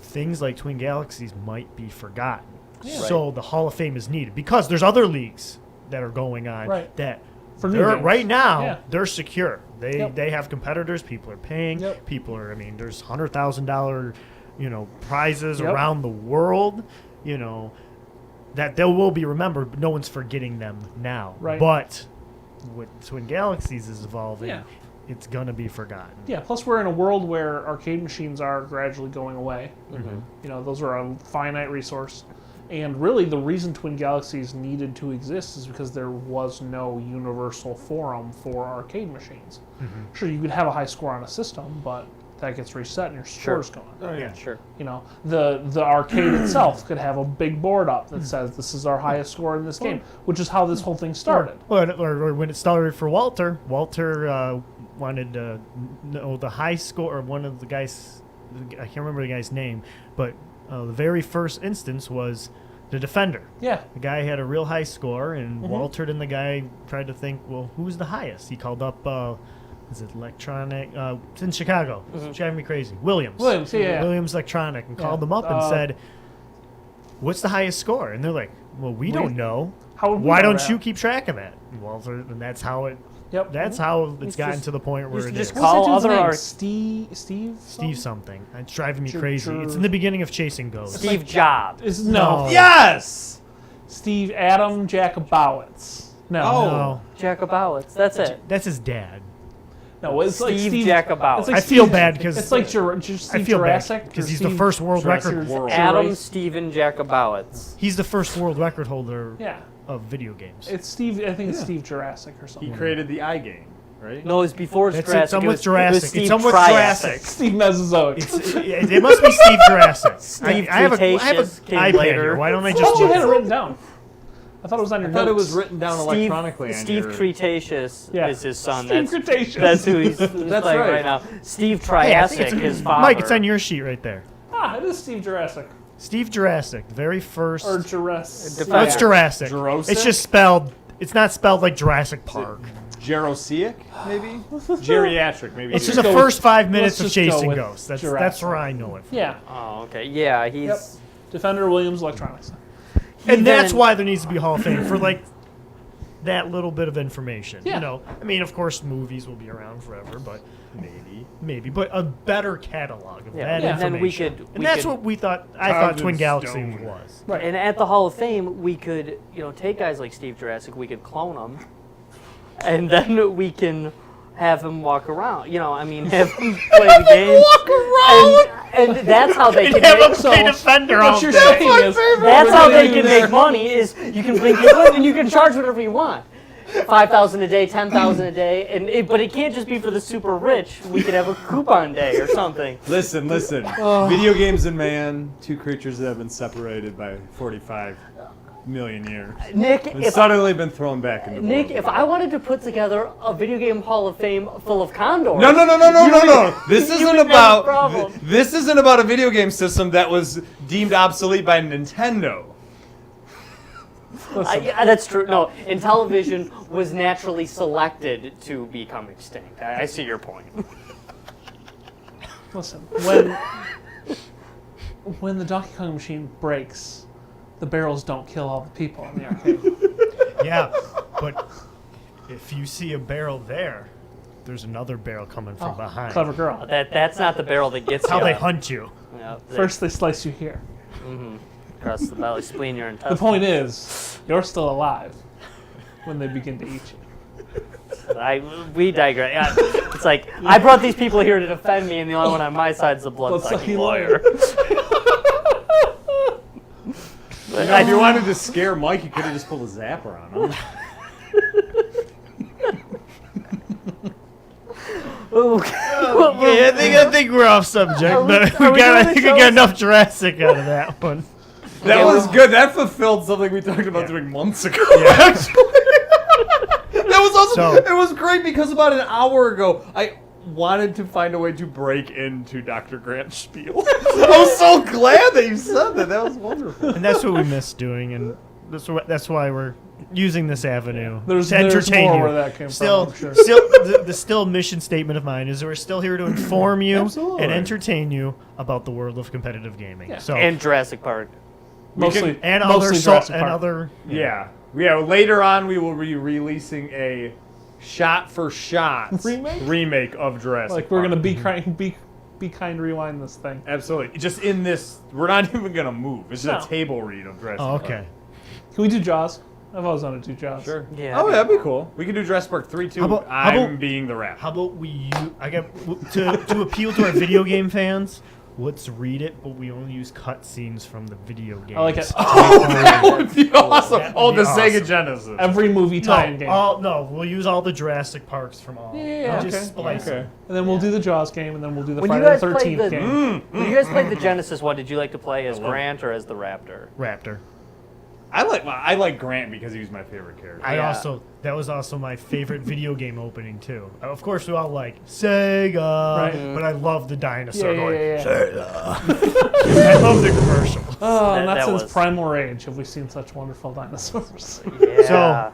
things like Twin Galaxies might be forgotten. Yeah. So the Hall of Fame is needed because there's other leagues that are going on Right. that For new games. right now, Yeah. they're secure. Yep. They have competitors. People are paying. Yep. People are. I mean, there's $100,000, prizes Yep. around the world. That they will be remembered, but no one's forgetting them now. Right. But what Twin Galaxies is evolving, Yeah. it's gonna be forgotten. Yeah, plus we're in a world where arcade machines are gradually going away. Those are a finite resource. And really the reason Twin Galaxies needed to exist is because there was no universal forum for arcade machines. Sure, you could have a high score on a system, but that gets reset and your score's gone. Oh, yeah, sure. The arcade itself could have a big board up that says this is our highest score in this game, which is how this whole thing started. Or when it started for Walter wanted to know the high score, or one of the guys, I can't remember the guy's name, but the very first instance was the Defender. Yeah. The guy had a real high score, and Walter and the guy tried to think, well, who's the highest? He called up, is it Electronic? It's in Chicago. It's driving me crazy. Williams, yeah. Williams Electronic, and called them up and said, what's the highest score? And they're like, well, we don't know. Why don't you keep track of that? Walter, and that's how it. Yep. That's how it's gotten to the point where it is. Call What's that other dude's name? Steve something. It's driving me crazy. It's in the beginning of Chasing Ghosts. Steve Jobs. No. Yes. Steve Adam Jacobowitz. No. Jacobowitz. That's it. That's his dad. No, it's like Steve Jacobowitz. It's like I feel Steve- bad because it's like I feel Jurassic bad because he's the first world record. Adam Steven Jacobowitz. He's the first world record holder Yeah, of video games. it's Steve. I think it's Steve Jurassic or something. He created the iGame, right? No, it was before That's Jurassic. it. Someone's It Jurassic. was It's Steve someone's Triassic. Jurassic. Steve Mesozoic. It must be Steve Jurassic. Steve I have an Cretaceous came iPad later. here. Why don't I I just thought you look? had it written down. I thought it was on your I notes. thought it was written down electronically. Steve Cretaceous Yeah. is his son. Steve Cretaceous. That's who he's playing right now. Steve Triassic, his father. Mike, it's on your sheet right there. It is Steve Jurassic. Steve Jurassic, the very first. Or Jurassic. No, it's Jurassic. Jurassic? It's just spelled. It's not spelled like Jurassic Park. Gerosiac, maybe? Geriatric, maybe. It's just go the with- first 5 minutes of let's just go Chasing with Ghosts. That's Jurassic. where I know it from. Yeah. Oh, okay. Yeah, he's. Yep. Defender Williams Electronics. And that's then- why there needs to be Hall of Fame for like that little bit of information. Yeah. I mean, of course, movies will be around forever, but maybe, but a better catalog of that and then information. we That's could- what we thought. I Carved thought in Twin Galaxies stone. was. Right. And at the Hall of Fame, we could, take guys like Steve Jurassic, we could clone them, and then we can have him walk around. Have him play the game. Walk around. And that's how they can Have make. him play Defender What out you're there. saying is That's how they can make money. Is you can bring people in and you can charge whatever you want. 5,000 a day, 10,000 a day, but it can't just be for the super rich. We could have a coupon day or something. Listen. Video games and man, two creatures that have been separated by 45 million years. Nick, And suddenly been thrown back into the world. if I wanted to put together a video game Hall of Fame full of condors, No. This you isn't would have a about problem. this isn't about a video game system that was deemed obsolete by Nintendo. Yeah, that's true. No, and television was naturally selected to become extinct. I see your point. Listen, when the Donkey Kong machine breaks, the barrels don't kill all the people in the arcade. Yeah, but if you see a barrel there, there's another barrel coming from behind. Clever girl. That's not the barrel that gets That's how you. they hunt you. Yeah, First they slice you here. across the belly, spleen, your The intestines. point is, you're still alive when they begin to eat you. We digress. Yeah, it's like I brought these people here to defend me, and the only one on my side is the blood-sucking Blood-sucking lawyer. If you wanted to scare Mike, you could have just pulled a zapper on him. I think we're off subject, but I think we got enough Jurassic out of that one. That was good. That fulfilled something we talked about doing months ago. That was awesome. It was great because about an hour ago, I wanted to find a way to break into Dr. Grant's spiel. I was so glad that you said that. That was wonderful. And that's what we miss doing, and that's why we're using this avenue There's to entertain more you. where that came still, from, I'm sure. still, the still mission statement of mine is that we're still here to inform you Absolutely. and entertain you about the world of competitive gaming. Yeah. So And Jurassic Park. and mostly other Jurassic Park. Yeah. Later on, we will be releasing a shot for shot remake of Jurassic Like we're Park. gonna be kind, rewind this thing. Absolutely. Just in this, we're not even gonna move. It's just No. a table read of Jurassic Oh, Park. okay. Can we do Jaws? I've always wanted to do Jaws. Sure. Yeah. Oh, that'd be cool. We can do Jurassic Park 3 too. How about- I'm being the raptor. How about to appeal to our video game fans? Let's read it, but we only use cutscenes from the video games. I like it. That would be awesome. That would Oh, be the awesome. Sega Genesis. Every movie tie-in game. No, we'll use all the Jurassic Parks from all. Yeah, We'll just okay. splice Okay. them. And then we'll do the Jaws game, and then we'll do the When you Friday guys the played 13th the game. when you guys played the Genesis one, did you like to play as Grant or as the Raptor? Raptor. I like Grant because he was my favorite character. That was also my favorite video game opening too. Of course, we all like Sega, Right. but I love the dinosaur Yeah, going. yeah. I love the commercial. Oh, That- and not that since was- Primal Rage have we seen such wonderful dinosaurs. Yeah. So,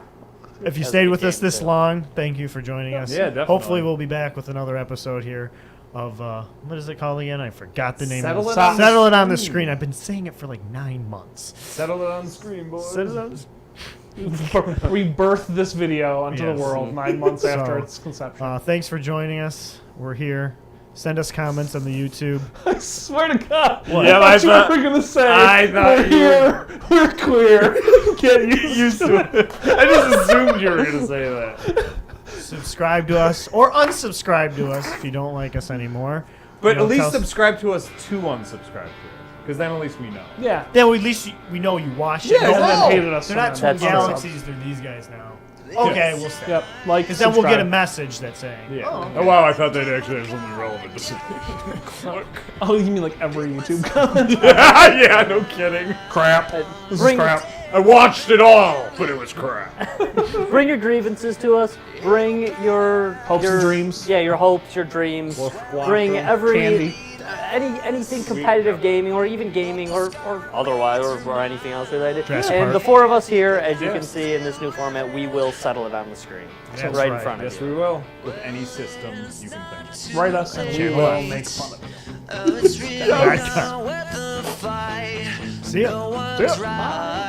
If you That's stayed the with us game, this too. long, thank you for joining us. Yeah, definitely. Hopefully, we'll be back with another episode here of what is it called again? I forgot the name. Settle of It on the Settle It on the Screen. Screen. I've been saying it for like 9 months. Settle it on the screen, boys. Settle It on the Screen. Rebirth this video onto Yes. the world 9 months after So, its conception. Thanks for joining us. We're here. Send us comments on the YouTube. I swear to God. What? Yeah, I I thought thought- you were going to say, I thought we're you here, we're queer. Get used to it. I just assumed you were going to say that. Subscribe to us or unsubscribe to us if you don't like us anymore. But You know, at least tell- subscribe to us to unsubscribe to us. Because then at least we know. Yeah. Then at least we know you watched it. Yeah, No, And then no. hated us. they're not from Twin That's true. Galaxies. They're these guys now. Okay, we'll stay. Yep. Like, Because then we'll get a subscribe. message that's saying, Yeah. "Oh, Oh, wow, I thought they'd actually have something relevant to say. Oh, you mean like every YouTube comment? Yeah, no kidding. Crap. This is Bring- crap. I watched it all, but it was crap. Bring your grievances to us. Bring your Hopes and your- dreams. Yeah, your hopes, your dreams. Wolf Bring Guapo. every Candy. anything competitive gaming or even gaming or otherwise or anything else related. Jurassic And Park. the four of us here, as you Yeah. can see in this new format, we will settle it on the screen, That's right in right. front of Yes, you. we will. With any system you can think of. Write us and we will make fun of you. See ya. See ya.